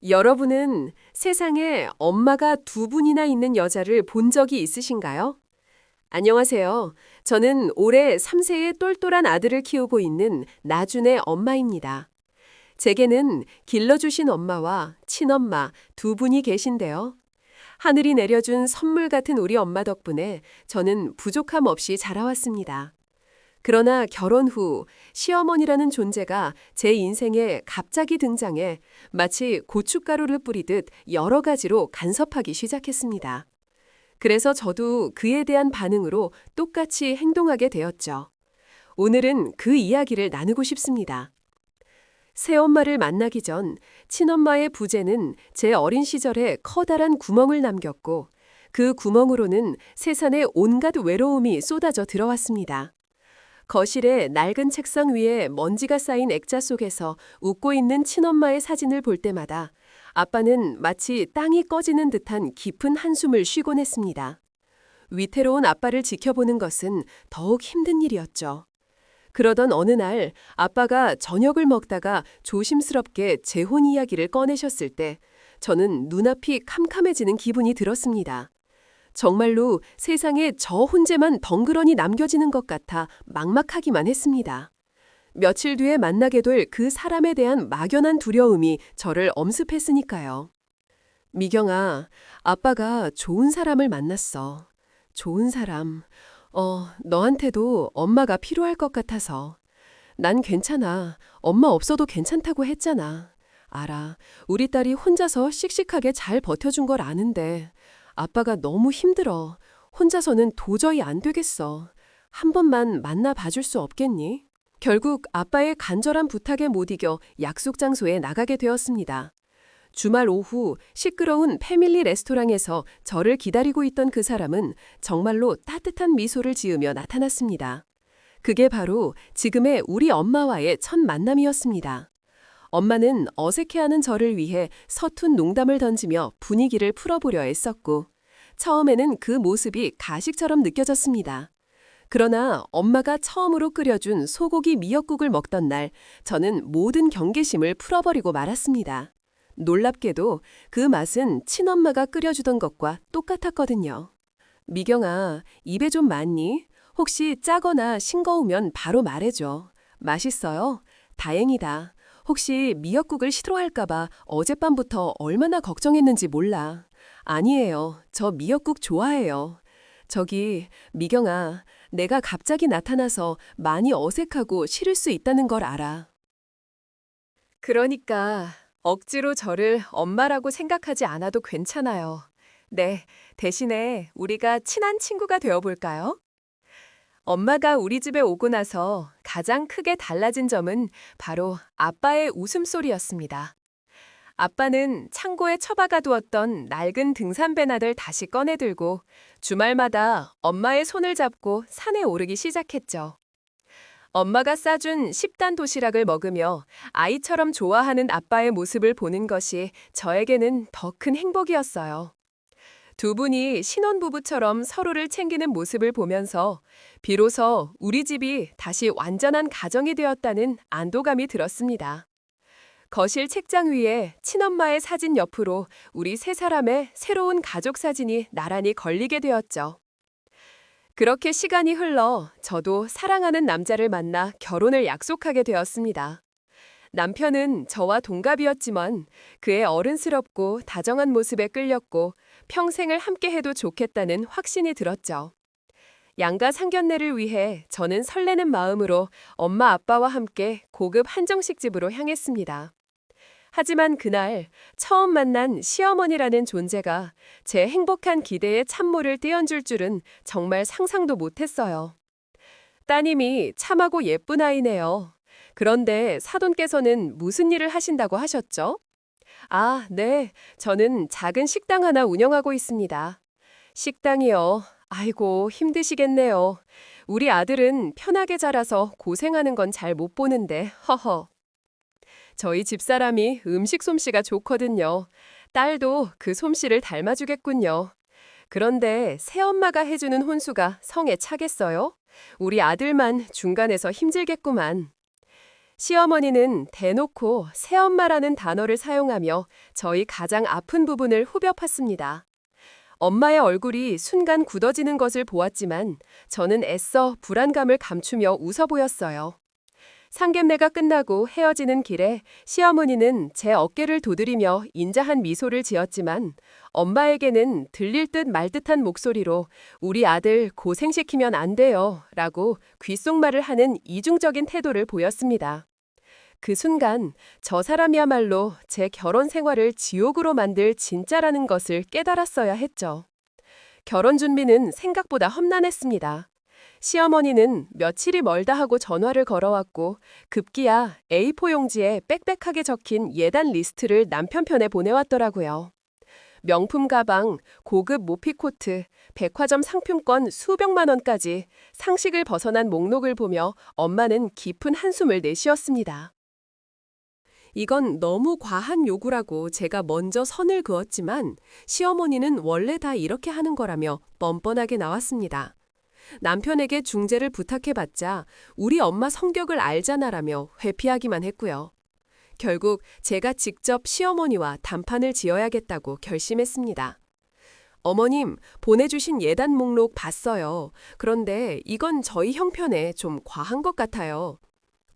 여러분은 세상에 엄마가 두 분이나 있는 여자를 본 적이 있으신가요? 안녕하세요. 저는 올해 3세의 똘똘한 아들을 키우고 있는 나준의 엄마입니다. 제게는 길러주신 엄마와 친엄마 두 분이 계신데요. 하늘이 내려준 선물 같은 우리 엄마 덕분에 저는 부족함 없이 자라왔습니다. 그러나 결혼 후 시어머니라는 존재가 제 인생에 갑자기 등장해 마치 고춧가루를 뿌리듯 여러 가지로 간섭하기 시작했습니다. 그래서 저도 그에 대한 반응으로 똑같이 행동하게 되었죠. 오늘은 그 이야기를 나누고 싶습니다. 새엄마를 만나기 전 친엄마의 부재는 제 어린 시절에 커다란 구멍을 남겼고 그 구멍으로는 세상의 온갖 외로움이 쏟아져 들어왔습니다. 거실의 낡은 책상 위에 먼지가 쌓인 액자 속에서 웃고 있는 친엄마의 사진을 볼 때마다 아빠는 마치 땅이 꺼지는 듯한 깊은 한숨을 쉬곤 했습니다. 위태로운 아빠를 지켜보는 것은 더욱 힘든 일이었죠. 그러던 어느 날 아빠가 저녁을 먹다가 조심스럽게 재혼 이야기를 꺼내셨을 때 저는 눈앞이 캄캄해지는 기분이 들었습니다. 정말로 세상에 저 혼자만 덩그러니 남겨지는 것 같아 막막하기만 했습니다. 며칠 뒤에 만나게 될 그 사람에 대한 막연한 두려움이 저를 엄습했으니까요. 미경아, 아빠가 좋은 사람을 만났어. 좋은 사람. 너한테도 엄마가 필요할 것 같아서. 난 괜찮아. 엄마 없어도 괜찮다고 했잖아. 알아. 우리 딸이 혼자서 씩씩하게 잘 버텨준 걸 아는데 아빠가 너무 힘들어. 혼자서는 도저히 안 되겠어. 한 번만 만나 봐줄 수 없겠니? 결국 아빠의 간절한 부탁에 못 이겨 약속 장소에 나가게 되었습니다. 주말 오후 시끄러운 패밀리 레스토랑에서 저를 기다리고 있던 그 사람은 정말로 따뜻한 미소를 지으며 나타났습니다. 그게 바로 지금의 우리 엄마와의 첫 만남이었습니다. 엄마는 어색해하는 저를 위해 서툰 농담을 던지며 분위기를 풀어보려 애썼고 처음에는 그 모습이 가식처럼 느껴졌습니다. 그러나 엄마가 처음으로 끓여준 소고기 미역국을 먹던 날 저는 모든 경계심을 풀어버리고 말았습니다. 놀랍게도 그 맛은 친엄마가 끓여주던 것과 똑같았거든요. 미경아, 입에 좀 맞니? 혹시 짜거나 싱거우면 바로 말해줘. 맛있어요? 다행이다. 혹시 미역국을 싫어할까봐 어젯밤부터 얼마나 걱정했는지 몰라. 아니에요. 저 미역국 좋아해요. 저기, 미경아, 내가 갑자기 나타나서 많이 어색하고 싫을 수 있다는 걸 알아. 그러니까 억지로 저를 엄마라고 생각하지 않아도 괜찮아요. 네, 대신에 우리가 친한 친구가 되어볼까요? 엄마가 우리 집에 오고 나서 가장 크게 달라진 점은 바로 아빠의 웃음소리였습니다. 아빠는 창고에 처박아 두었던 낡은 등산배낭을 다시 꺼내들고 주말마다 엄마의 손을 잡고 산에 오르기 시작했죠. 엄마가 싸준 10단 도시락을 먹으며 아이처럼 좋아하는 아빠의 모습을 보는 것이 저에게는 더 큰 행복이었어요. 두 분이 신혼부부처럼 서로를 챙기는 모습을 보면서 비로소 우리 집이 다시 완전한 가정이 되었다는 안도감이 들었습니다. 거실 책장 위에 친엄마의 사진 옆으로 우리 세 사람의 새로운 가족 사진이 나란히 걸리게 되었죠. 그렇게 시간이 흘러 저도 사랑하는 남자를 만나 결혼을 약속하게 되었습니다. 남편은 저와 동갑이었지만 그의 어른스럽고 다정한 모습에 끌렸고 평생을 함께해도 좋겠다는 확신이 들었죠. 양가 상견례를 위해 저는 설레는 마음으로 엄마 아빠와 함께 고급 한정식 집으로 향했습니다. 하지만 그날 처음 만난 시어머니라는 존재가 제 행복한 기대에 찬물을 띄얹을 줄은 정말 상상도 못했어요. 따님이 참하고 예쁜 아이네요. 그런데 사돈께서는 무슨 일을 하신다고 하셨죠? 아, 네. 저는 작은 식당 하나 운영하고 있습니다. 식당이요. 아이고, 힘드시겠네요. 우리 아들은 편하게 자라서 고생하는 건 잘 못 보는데, 허허. 저희 집사람이 음식 솜씨가 좋거든요. 딸도 그 솜씨를 닮아주겠군요. 그런데 새엄마가 해주는 혼수가 성에 차겠어요? 우리 아들만 중간에서 힘들겠구만. 시어머니는 대놓고 새엄마라는 단어를 사용하며 저희 가장 아픈 부분을 후벼 팠습니다. 엄마의 얼굴이 순간 굳어지는 것을 보았지만 저는 애써 불안감을 감추며 웃어 보였어요. 상견례가 끝나고 헤어지는 길에 시어머니는 제 어깨를 두드리며 인자한 미소를 지었지만 엄마에게는 들릴 듯 말 듯한 목소리로 우리 아들 고생시키면 안 돼요 라고 귓속말을 하는 이중적인 태도를 보였습니다. 그 순간 저 사람이야말로 제 결혼 생활을 지옥으로 만들 진짜라는 것을 깨달았어야 했죠. 결혼 준비는 생각보다 험난했습니다. 시어머니는 며칠이 멀다 하고 전화를 걸어왔고 급기야 A4 용지에 빽빽하게 적힌 예단 리스트를 남편 편에 보내왔더라고요. 명품 가방, 고급 모피코트, 백화점 상품권 수백만 원까지 상식을 벗어난 목록을 보며 엄마는 깊은 한숨을 내쉬었습니다. 이건 너무 과한 요구라고 제가 먼저 선을 그었지만 시어머니는 원래 다 이렇게 하는 거라며 뻔뻔하게 나왔습니다. 남편에게 중재를 부탁해봤자 우리 엄마 성격을 알잖아라며 회피하기만 했고요. 결국 제가 직접 시어머니와 단판을 지어야겠다고 결심했습니다. 어머님, 보내주신 예단 목록 봤어요. 그런데 이건 저희 형편에 좀 과한 것 같아요.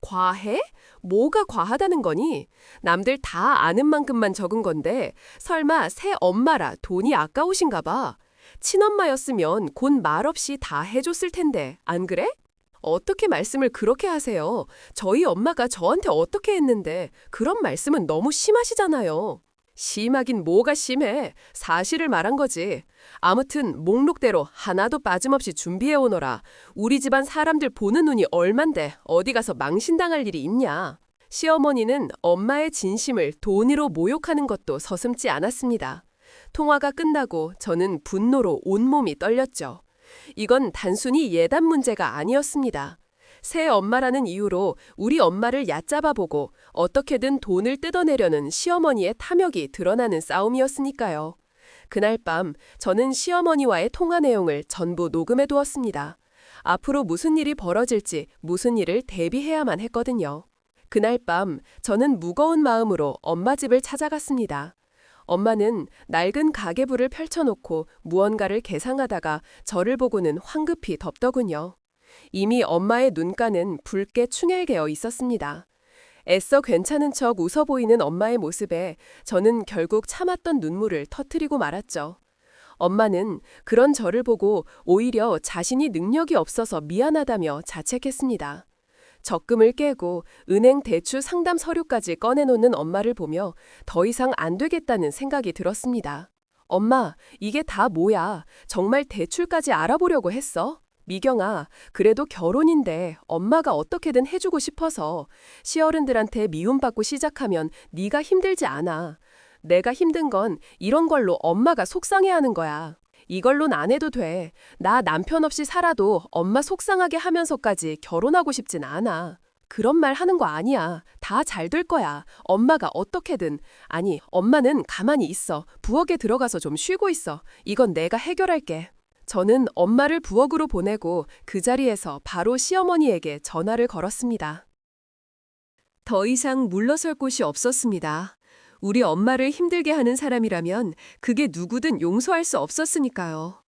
과해? 뭐가 과하다는 거니? 남들 다 아는 만큼만 적은 건데 설마 새 엄마라 돈이 아까우신가 봐. 친엄마였으면 곧 말없이 다 해줬을 텐데 안 그래? 어떻게 말씀을 그렇게 하세요? 저희 엄마가 저한테 어떻게 했는데 그런 말씀은 너무 심하시잖아요. 심하긴 뭐가 심해. 사실을 말한 거지. 아무튼 목록대로 하나도 빠짐없이 준비해 오너라. 우리 집안 사람들 보는 눈이 얼만데 어디 가서 망신당할 일이 있냐. 시어머니는 엄마의 진심을 돈으로 모욕하는 것도 서슴지 않았습니다. 통화가 끝나고 저는 분노로 온몸이 떨렸죠. 이건 단순히 예단 문제가 아니었습니다. 새 엄마라는 이유로 우리 엄마를 얕잡아보고 어떻게든 돈을 뜯어내려는 시어머니의 탐욕이 드러나는 싸움이었으니까요. 그날 밤 저는 시어머니와의 통화 내용을 전부 녹음해 두었습니다. 앞으로 무슨 일이 벌어질지 무슨 일을 대비해야만 했거든요. 그날 밤 저는 무거운 마음으로 엄마 집을 찾아갔습니다. 엄마는 낡은 가계부를 펼쳐놓고 무언가를 계상하다가 저를 보고는 황급히 덮더군요. 이미 엄마의 눈가는 붉게 충혈되어 있었습니다. 애써 괜찮은 척 웃어 보이는 엄마의 모습에 저는 결국 참았던 눈물을 터뜨리고 말았죠. 엄마는 그런 저를 보고 오히려 자신이 능력이 없어서 미안하다며 자책했습니다. 적금을 깨고 은행 대출 상담 서류까지 꺼내놓는 엄마를 보며 더 이상 안 되겠다는 생각이 들었습니다. 엄마, 이게 다 뭐야? 정말 대출까지 알아보려고 했어? 미경아, 그래도 결혼인데 엄마가 어떻게든 해주고 싶어서 시어른들한테 미움받고 시작하면 네가 힘들지 않아. 내가 힘든 건 이런 걸로 엄마가 속상해하는 거야. 이걸론 안 해도 돼. 나 남편 없이 살아도 엄마 속상하게 하면서까지 결혼하고 싶진 않아. 그런 말 하는 거 아니야. 다 잘 될 거야. 엄마가 어떻게든. 아니, 엄마는 가만히 있어. 부엌에 들어가서 좀 쉬고 있어. 이건 내가 해결할게. 저는 엄마를 부엌으로 보내고 그 자리에서 바로 시어머니에게 전화를 걸었습니다. 더 이상 물러설 곳이 없었습니다. 우리 엄마를 힘들게 하는 사람이라면 그게 누구든 용서할 수 없었으니까요.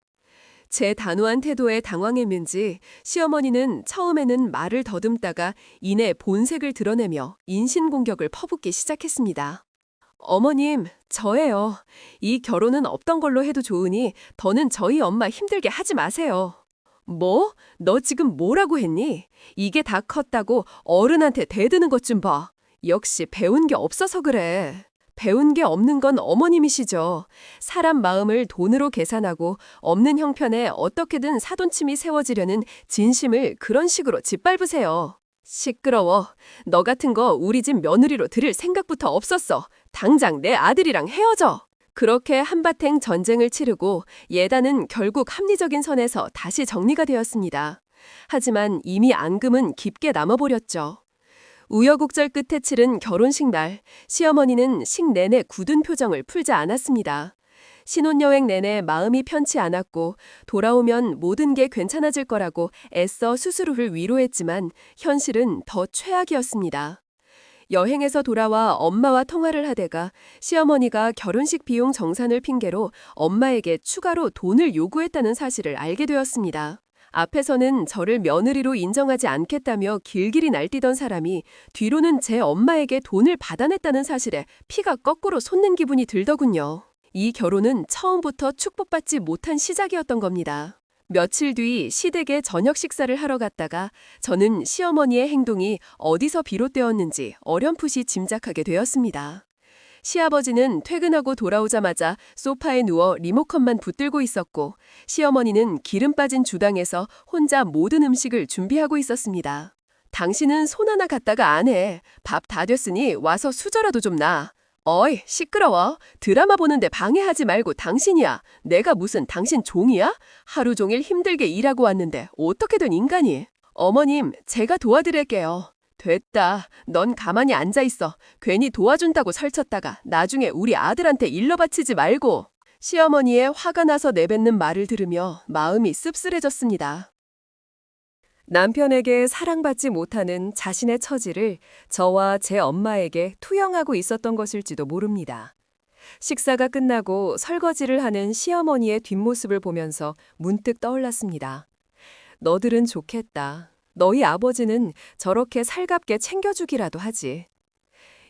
제 단호한 태도에 당황했는지 시어머니는 처음에는 말을 더듬다가 이내 본색을 드러내며 인신공격을 퍼붓기 시작했습니다. 어머님, 저예요. 이 결혼은 없던 걸로 해도 좋으니 더는 저희 엄마 힘들게 하지 마세요. 뭐? 너 지금 뭐라고 했니? 이게 다 컸다고 어른한테 대드는 것 좀 봐. 역시 배운 게 없어서 그래. 배운 게 없는 건 어머님이시죠. 사람 마음을 돈으로 계산하고 없는 형편에 어떻게든 사돈침이 세워지려는 진심을 그런 식으로 짓밟으세요. 시끄러워. 너 같은 거 우리 집 며느리로 들일 생각부터 없었어. 당장 내 아들이랑 헤어져. 그렇게 한바탕 전쟁을 치르고 예단은 결국 합리적인 선에서 다시 정리가 되었습니다. 하지만 이미 앙금은 깊게 남아버렸죠. 우여곡절 끝에 치른 결혼식 날, 시어머니는 식 내내 굳은 표정을 풀지 않았습니다. 신혼여행 내내 마음이 편치 않았고 돌아오면 모든 게 괜찮아질 거라고 애써 스스로를 위로했지만 현실은 더 최악이었습니다. 여행에서 돌아와 엄마와 통화를 하다가 시어머니가 결혼식 비용 정산을 핑계로 엄마에게 추가로 돈을 요구했다는 사실을 알게 되었습니다. 앞에서는 저를 며느리로 인정하지 않겠다며 길길이 날뛰던 사람이 뒤로는 제 엄마에게 돈을 받아냈다는 사실에 피가 거꾸로 솟는 기분이 들더군요. 이 결혼은 처음부터 축복받지 못한 시작이었던 겁니다. 며칠 뒤 시댁에 저녁 식사를 하러 갔다가 저는 시어머니의 행동이 어디서 비롯되었는지 어렴풋이 짐작하게 되었습니다. 시아버지는 퇴근하고 돌아오자마자 소파에 누워 리모컨만 붙들고 있었고 시어머니는 기름 빠진 주방에서 혼자 모든 음식을 준비하고 있었습니다. 당신은 손 하나 갖다가 안 해. 밥 다 됐으니 와서 수저라도 좀 놔. 어이, 시끄러워. 드라마 보는데 방해하지 말고 당신이야. 내가 무슨 당신 종이야? 하루 종일 힘들게 일하고 왔는데 어떻게 된 인간이? 어머님, 제가 도와드릴게요. 됐다. 넌 가만히 앉아있어. 괜히 도와준다고 설쳤다가 나중에 우리 아들한테 일러 바치지 말고. 시어머니의 화가 나서 내뱉는 말을 들으며 마음이 씁쓸해졌습니다. 남편에게 사랑받지 못하는 자신의 처지를 저와 제 엄마에게 투영하고 있었던 것일지도 모릅니다. 식사가 끝나고 설거지를 하는 시어머니의 뒷모습을 보면서 문득 떠올랐습니다. 너들은 좋겠다. 너희 아버지는 저렇게 살갑게 챙겨주기라도 하지.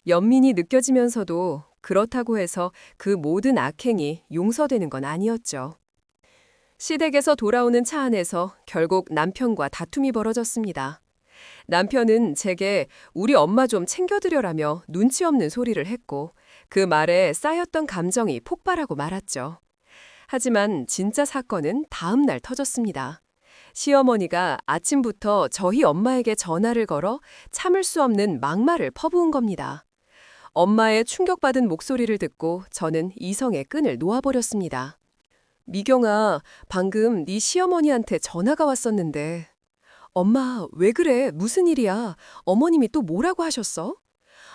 연민이 느껴지면서도 그렇다고 해서 그 모든 악행이 용서되는 건 아니었죠. 시댁에서 돌아오는 차 안에서 결국 남편과 다툼이 벌어졌습니다. 남편은 제게 우리 엄마 좀 챙겨드려라며 눈치 없는 소리를 했고 그 말에 쌓였던 감정이 폭발하고 말았죠. 하지만 진짜 사건은 다음 날 터졌습니다. 시어머니가 아침부터 저희 엄마에게 전화를 걸어 참을 수 없는 막말을 퍼부은 겁니다. 엄마의 충격받은 목소리를 듣고 저는 이성의 끈을 놓아버렸습니다. 미경아, 방금 네 시어머니한테 전화가 왔었는데. 엄마, 왜 그래? 무슨 일이야? 어머님이 또 뭐라고 하셨어?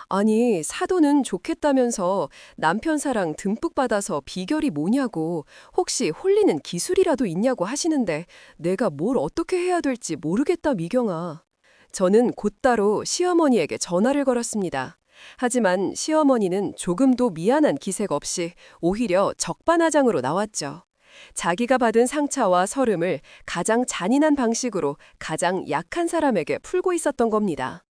아니, 사돈은 좋겠다면서 남편 사랑 듬뿍 받아서 비결이 뭐냐고, 혹시 홀리는 기술이라도 있냐고 하시는데 내가 뭘 어떻게 해야 될지 모르겠다, 미경아. 저는 곧바로 시어머니에게 전화를 걸었습니다. 하지만 시어머니는 조금도 미안한 기색 없이 오히려 적반하장으로 나왔죠. 자기가 받은 상처와 서름을 가장 잔인한 방식으로 가장 약한 사람에게 풀고 있었던 겁니다.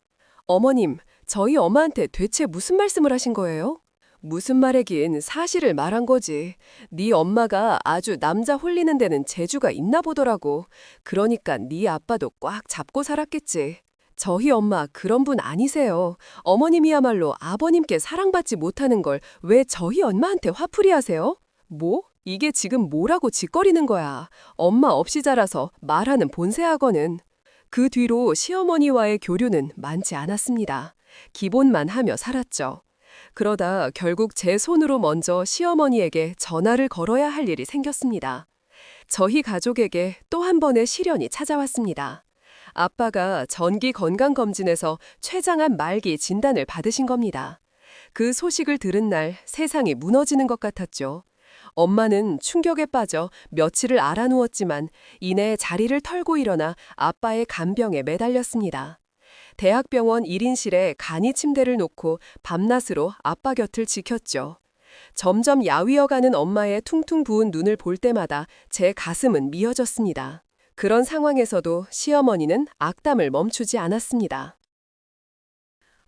어머님, 저희 엄마한테 대체 무슨 말씀을 하신 거예요? 무슨 말이긴 사실을 말한 거지. 네 엄마가 아주 남자 홀리는 데는 재주가 있나 보더라고. 그러니까 네 아빠도 꽉 잡고 살았겠지. 저희 엄마 그런 분 아니세요. 어머님이야말로 아버님께 사랑받지 못하는 걸 왜 저희 엄마한테 화풀이 하세요? 뭐? 이게 지금 뭐라고 짓거리는 거야. 엄마 없이 자라서 말하는 본세하고는. 그 뒤로 시어머니와의 교류는 많지 않았습니다. 기본만 하며 살았죠. 그러다 결국 제 손으로 먼저 시어머니에게 전화를 걸어야 할 일이 생겼습니다. 저희 가족에게 또 한 번의 시련이 찾아왔습니다. 아빠가 정기 건강검진에서 췌장암 말기 진단을 받으신 겁니다. 그 소식을 들은 날 세상이 무너지는 것 같았죠. 엄마는 충격에 빠져 며칠을 알아누웠지만 이내 자리를 털고 일어나 아빠의 간병에 매달렸습니다. 대학병원 1인실에 간이 침대를 놓고 밤낮으로 아빠 곁을 지켰죠. 점점 야위어가는 엄마의 퉁퉁 부은 눈을 볼 때마다 제 가슴은 미어졌습니다. 그런 상황에서도 시어머니는 악담을 멈추지 않았습니다.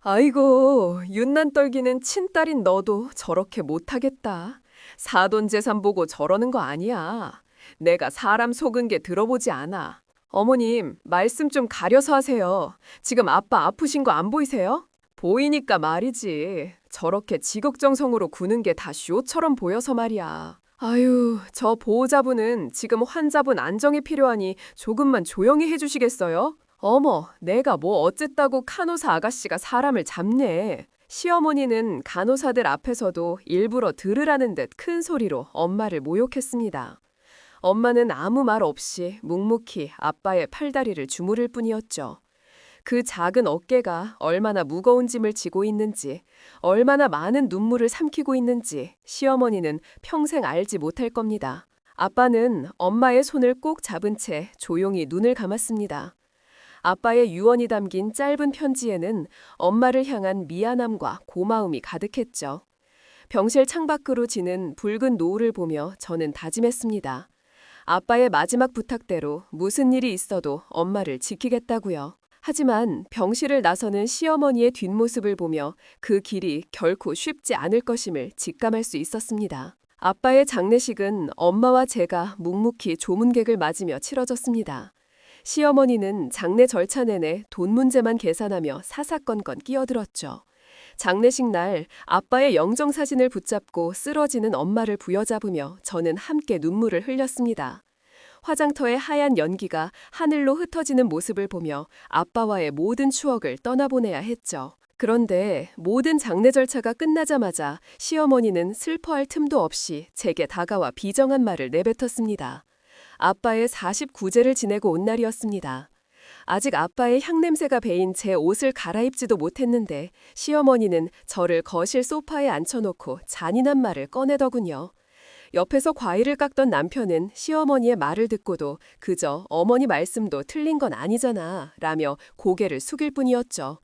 아이고, 윤난 떨기는 친딸인 너도 저렇게 못하겠다. 사돈 재산 보고 저러는 거 아니야. 내가 사람 속은 게 들어보지 않아. 어머님, 말씀 좀 가려서 하세요. 지금 아빠 아프신 거 안 보이세요? 보이니까 말이지. 저렇게 지극정성으로 구는 게 다 쇼처럼 보여서 말이야. 아유, 저 보호자분은 지금 환자분 안정이 필요하니 조금만 조용히 해주시겠어요? 어머, 내가 뭐 어쨌다고 간호사 아가씨가 사람을 잡네. 시어머니는 간호사들 앞에서도 일부러 들으라는 듯 큰 소리로 엄마를 모욕했습니다. 엄마는 아무 말 없이 묵묵히 아빠의 팔다리를 주무를 뿐이었죠. 그 작은 어깨가 얼마나 무거운 짐을 지고 있는지, 얼마나 많은 눈물을 삼키고 있는지 시어머니는 평생 알지 못할 겁니다. 아빠는 엄마의 손을 꼭 잡은 채 조용히 눈을 감았습니다. 아빠의 유언이 담긴 짧은 편지에는 엄마를 향한 미안함과 고마움이 가득했죠. 병실 창밖으로 지는 붉은 노을을 보며 저는 다짐했습니다. 아빠의 마지막 부탁대로 무슨 일이 있어도 엄마를 지키겠다고요. 하지만 병실을 나서는 시어머니의 뒷모습을 보며 그 길이 결코 쉽지 않을 것임을 직감할 수 있었습니다. 아빠의 장례식은 엄마와 제가 묵묵히 조문객을 맞으며 치러졌습니다. 시어머니는 장례 절차 내내 돈 문제만 계산하며 사사건건 끼어들었죠. 장례식 날 아빠의 영정사진을 붙잡고 쓰러지는 엄마를 부여잡으며 저는 함께 눈물을 흘렸습니다. 화장터의 하얀 연기가 하늘로 흩어지는 모습을 보며 아빠와의 모든 추억을 떠나보내야 했죠. 그런데 모든 장례 절차가 끝나자마자 시어머니는 슬퍼할 틈도 없이 제게 다가와 비정한 말을 내뱉었습니다. 아빠의 49제를 지내고 온 날이었습니다. 아직 아빠의 향냄새가 배인 제 옷을 갈아입지도 못했는데 시어머니는 저를 거실 소파에 앉혀놓고 잔인한 말을 꺼내더군요. 옆에서 과일을 깎던 남편은 시어머니의 말을 듣고도 그저 어머니 말씀도 틀린 건 아니잖아 라며 고개를 숙일 뿐이었죠.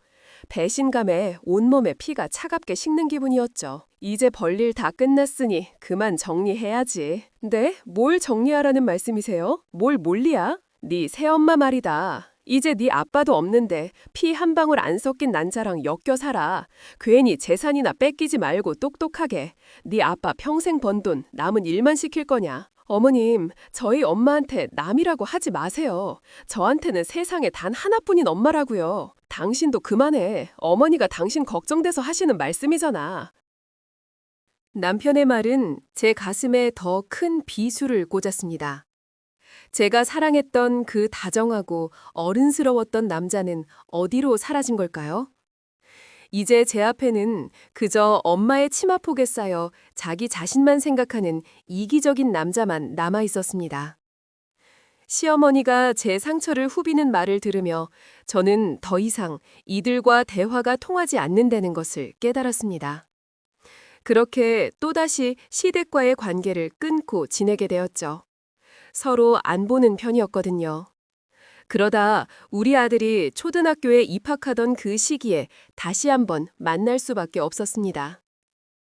배신감에 온몸에 피가 차갑게 식는 기분이었죠. 이제 볼일 다 끝났으니 그만 정리해야지. 네? 뭘 정리하라는 말씀이세요? 뭘 몰리야? 네 새엄마 말이다. 이제 네 아빠도 없는데 피 한 방울 안 섞인 난자랑 엮여 살아. 괜히 재산이나 뺏기지 말고 똑똑하게. 네 아빠 평생 번 돈 남은 일만 시킬 거냐. 어머님, 저희 엄마한테 남이라고 하지 마세요. 저한테는 세상에 단 하나뿐인 엄마라고요. 당신도 그만해. 어머니가 당신 걱정돼서 하시는 말씀이잖아. 남편의 말은 제 가슴에 더 큰 비수를 꽂았습니다. 제가 사랑했던 그 다정하고 어른스러웠던 남자는 어디로 사라진 걸까요? 이제 제 앞에는 그저 엄마의 치마폭에 쌓여 자기 자신만 생각하는 이기적인 남자만 남아 있었습니다. 시어머니가 제 상처를 후비는 말을 들으며 저는 더 이상 이들과 대화가 통하지 않는다는 것을 깨달았습니다. 그렇게 또다시 시댁과의 관계를 끊고 지내게 되었죠. 서로 안 보는 편이었거든요. 그러다 우리 아들이 초등학교에 입학하던 그 시기에 다시 한번 만날 수밖에 없었습니다.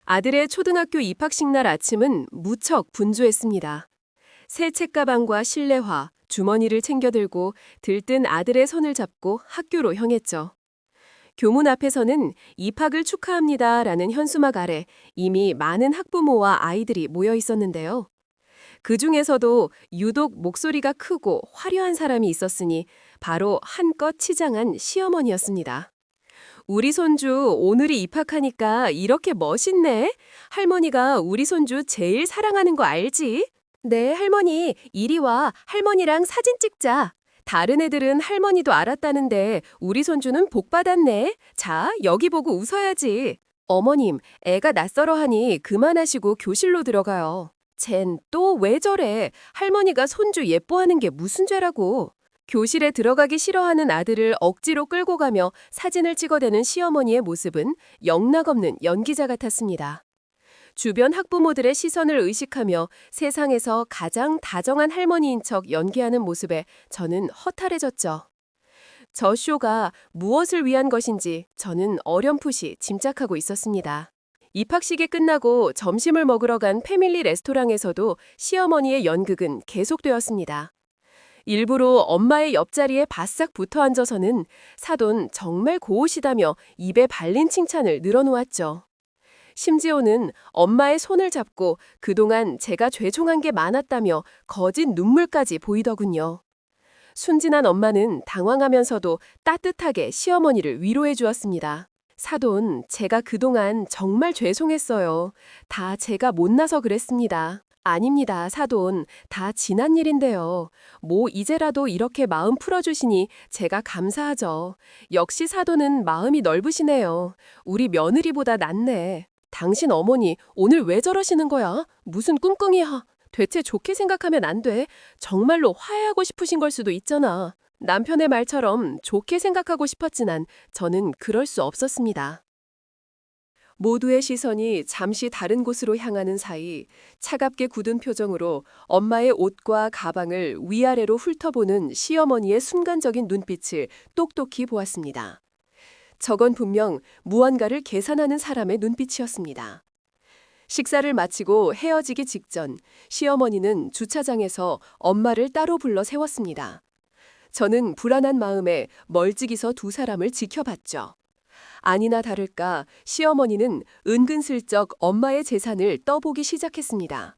아들의 초등학교 입학식 날 아침은 무척 분주했습니다. 새 책가방과 실내화, 주머니를 챙겨 들고 들뜬 아들의 손을 잡고 학교로 향했죠. 교문 앞에서는 입학을 축하합니다라는 현수막 아래 이미 많은 학부모와 아이들이 모여 있었는데요. 그 중에서도 유독 목소리가 크고 화려한 사람이 있었으니 바로 한껏 치장한 시어머니였습니다. 우리 손주 오늘이 입학하니까 이렇게 멋있네. 할머니가 우리 손주 제일 사랑하는 거 알지? 네, 할머니, 이리 와. 할머니랑 사진 찍자. 다른 애들은 할머니도 알았다는데 우리 손주는 복 받았네. 자, 여기 보고 웃어야지. 어머님, 애가 낯설어하니 그만하시고 교실로 들어가요. 쟨 또 왜 저래? 할머니가 손주 예뻐하는 게 무슨 죄라고. 교실에 들어가기 싫어하는 아들을 억지로 끌고 가며 사진을 찍어대는 시어머니의 모습은 영락없는 연기자 같았습니다. 주변 학부모들의 시선을 의식하며 세상에서 가장 다정한 할머니인 척 연기하는 모습에 저는 허탈해졌죠. 저 쇼가 무엇을 위한 것인지 저는 어렴풋이 짐작하고 있었습니다. 입학식이 끝나고 점심을 먹으러 간 패밀리 레스토랑에서도 시어머니의 연극은 계속되었습니다. 일부러 엄마의 옆자리에 바싹 붙어 앉아서는 사돈 정말 고우시다며 입에 발린 칭찬을 늘어놓았죠. 심지어는 엄마의 손을 잡고 그동안 제가 죄송한 게 많았다며 거짓 눈물까지 보이더군요. 순진한 엄마는 당황하면서도 따뜻하게 시어머니를 위로해 주었습니다. 사돈, 제가 그동안 정말 죄송했어요. 다 제가 못나서 그랬습니다. 아닙니다, 사돈. 다 지난 일인데요. 뭐 이제라도 이렇게 마음 풀어주시니 제가 감사하죠. 역시 사돈은 마음이 넓으시네요. 우리 며느리보다 낫네. 당신 어머니 오늘 왜 저러시는 거야? 무슨 꿍꿍이야? 대체 좋게 생각하면 안 돼. 정말로 화해하고 싶으신 걸 수도 있잖아. 남편의 말처럼 좋게 생각하고 싶었지만 저는 그럴 수 없었습니다. 모두의 시선이 잠시 다른 곳으로 향하는 사이 차갑게 굳은 표정으로 엄마의 옷과 가방을 위아래로 훑어보는 시어머니의 순간적인 눈빛을 똑똑히 보았습니다. 저건 분명 무언가를 계산하는 사람의 눈빛이었습니다. 식사를 마치고 헤어지기 직전 시어머니는 주차장에서 엄마를 따로 불러 세웠습니다. 저는 불안한 마음에 멀찍이서 두 사람을 지켜봤죠. 아니나 다를까 시어머니는 은근슬쩍 엄마의 재산을 떠보기 시작했습니다.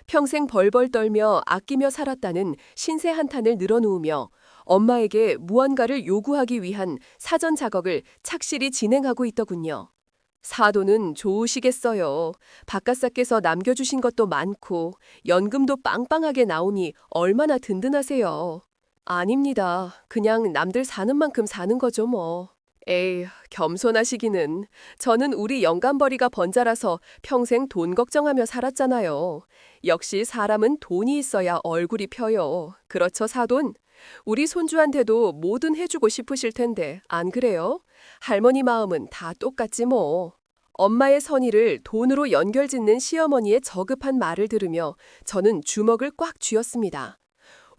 평생 벌벌 떨며 아끼며 살았다는 신세 한탄을 늘어놓으며 엄마에게 무언가를 요구하기 위한 사전 작업을 착실히 진행하고 있더군요. 사돈은 좋으시겠어요. 바깥사께서 남겨주신 것도 많고 연금도 빵빵하게 나오니 얼마나 든든하세요. 아닙니다. 그냥 남들 사는 만큼 사는 거죠 뭐. 에이, 겸손하시기는. 저는 우리 영감벌이가 번자라서 평생 돈 걱정하며 살았잖아요. 역시 사람은 돈이 있어야 얼굴이 펴요. 그렇죠, 사돈? 우리 손주한테도 뭐든 해주고 싶으실 텐데 안 그래요? 할머니 마음은 다 똑같지 뭐. 엄마의 선의를 돈으로 연결짓는 시어머니의 저급한 말을 들으며 저는 주먹을 꽉 쥐었습니다.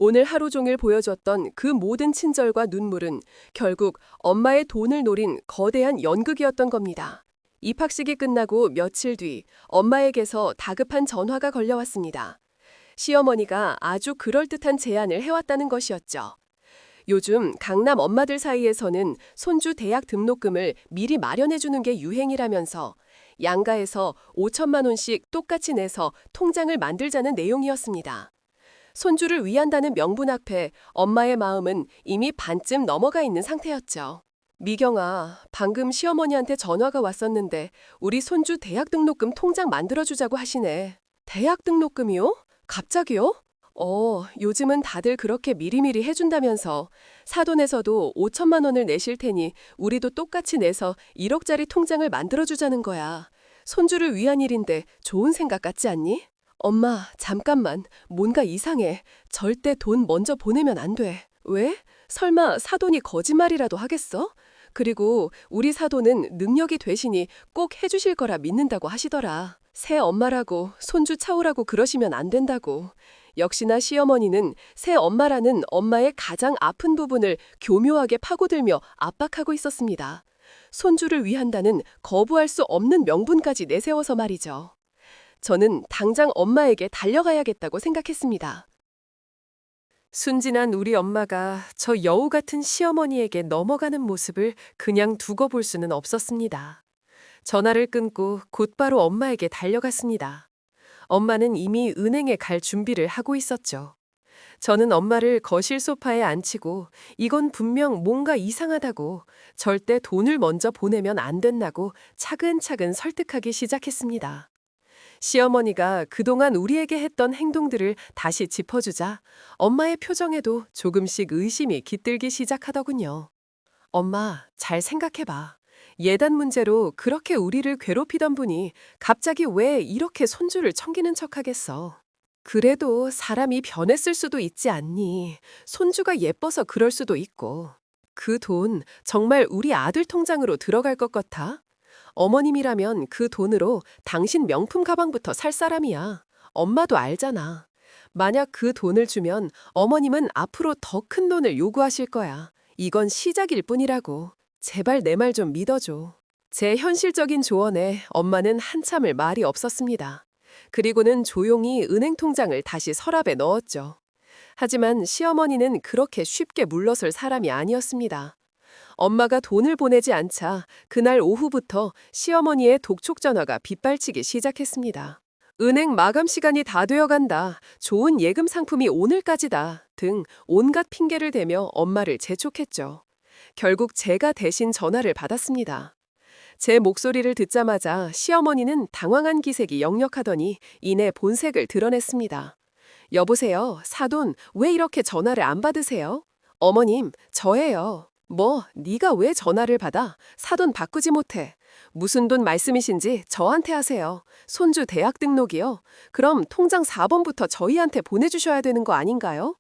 오늘 하루 종일 보여줬던 그 모든 친절과 눈물은 결국 엄마의 돈을 노린 거대한 연극이었던 겁니다. 입학식이 끝나고 며칠 뒤 엄마에게서 다급한 전화가 걸려왔습니다. 시어머니가 아주 그럴듯한 제안을 해왔다는 것이었죠. 요즘 강남 엄마들 사이에서는 손주 대학 등록금을 미리 마련해주는 게 유행이라면서 양가에서 5천만 원씩 똑같이 내서 통장을 만들자는 내용이었습니다. 손주를 위한다는 명분 앞에 엄마의 마음은 이미 반쯤 넘어가 있는 상태였죠. 미경아, 방금 시어머니한테 전화가 왔었는데 우리 손주 대학 등록금 통장 만들어주자고 하시네. 대학 등록금이요? 갑자기요? 요즘은 다들 그렇게 미리미리 해준다면서 사돈에서도 5천만 원을 내실 테니 우리도 똑같이 내서 1억짜리 통장을 만들어주자는 거야. 손주를 위한 일인데 좋은 생각 같지 않니? 엄마, 잠깐만. 뭔가 이상해. 절대 돈 먼저 보내면 안 돼. 왜? 설마 사돈이 거짓말이라도 하겠어? 그리고 우리 사돈은 능력이 되시니 꼭 해주실 거라 믿는다고 하시더라. 새 엄마라고 손주 차우라고 그러시면 안 된다고. 역시나 시어머니는 새 엄마라는 엄마의 가장 아픈 부분을 교묘하게 파고들며 압박하고 있었습니다. 손주를 위한다는 거부할 수 없는 명분까지 내세워서 말이죠. 저는 당장 엄마에게 달려가야겠다고 생각했습니다. 순진한 우리 엄마가 저 여우 같은 시어머니에게 넘어가는 모습을 그냥 두고 볼 수는 없었습니다. 전화를 끊고 곧바로 엄마에게 달려갔습니다. 엄마는 이미 은행에 갈 준비를 하고 있었죠. 저는 엄마를 거실 소파에 앉히고 이건 분명 뭔가 이상하다고 절대 돈을 먼저 보내면 안 된다고 차근차근 설득하기 시작했습니다. 시어머니가 그동안 우리에게 했던 행동들을 다시 짚어주자 엄마의 표정에도 조금씩 의심이 깃들기 시작하더군요. 엄마, 잘 생각해봐. 예단 문제로 그렇게 우리를 괴롭히던 분이 갑자기 왜 이렇게 손주를 챙기는 척하겠어? 그래도 사람이 변했을 수도 있지 않니? 손주가 예뻐서 그럴 수도 있고. 그 돈 정말 우리 아들 통장으로 들어갈 것 같아? 어머님이라면 그 돈으로 당신 명품 가방부터 살 사람이야. 엄마도 알잖아. 만약 그 돈을 주면 어머님은 앞으로 더 큰 돈을 요구하실 거야. 이건 시작일 뿐이라고. 제발 내 말 좀 믿어줘. 제 현실적인 조언에 엄마는 한참을 말이 없었습니다. 그리고는 조용히 은행 통장을 다시 서랍에 넣었죠. 하지만 시어머니는 그렇게 쉽게 물러설 사람이 아니었습니다. 엄마가 돈을 보내지 않자 그날 오후부터 시어머니의 독촉 전화가 빗발치기 시작했습니다. 은행 마감 시간이 다 되어간다. 좋은 예금 상품이 오늘까지다. 등 온갖 핑계를 대며 엄마를 재촉했죠. 결국 제가 대신 전화를 받았습니다. 제 목소리를 듣자마자 시어머니는 당황한 기색이 역력하더니 이내 본색을 드러냈습니다. 여보세요, 사돈, 왜 이렇게 전화를 안 받으세요? 어머님, 저예요. 뭐, 네가 왜 전화를 받아? 사돈 바꾸지 못해. 무슨 돈 말씀이신지 저한테 하세요. 손주 대학 등록이요? 그럼 통장 4번부터 저희한테 보내주셔야 되는 거 아닌가요?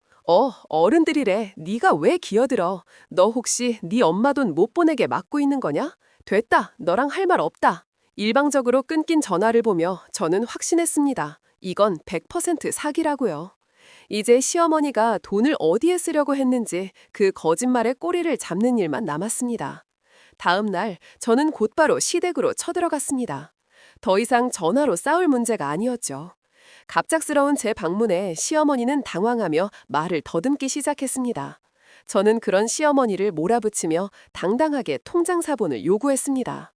어른들이래. 네가 왜 기어들어? 너 혹시 네 엄마 돈 못 보내게 막고 있는 거냐? 됐다. 너랑 할 말 없다. 일방적으로 끊긴 전화를 보며 저는 확신했습니다. 이건 100% 사기라고요. 이제 시어머니가 돈을 어디에 쓰려고 했는지 그 거짓말의 꼬리를 잡는 일만 남았습니다. 다음 날 저는 곧바로 시댁으로 쳐들어갔습니다. 더 이상 전화로 싸울 문제가 아니었죠. 갑작스러운 제 방문에 시어머니는 당황하며 말을 더듬기 시작했습니다. 저는 그런 시어머니를 몰아붙이며 당당하게 통장 사본을 요구했습니다.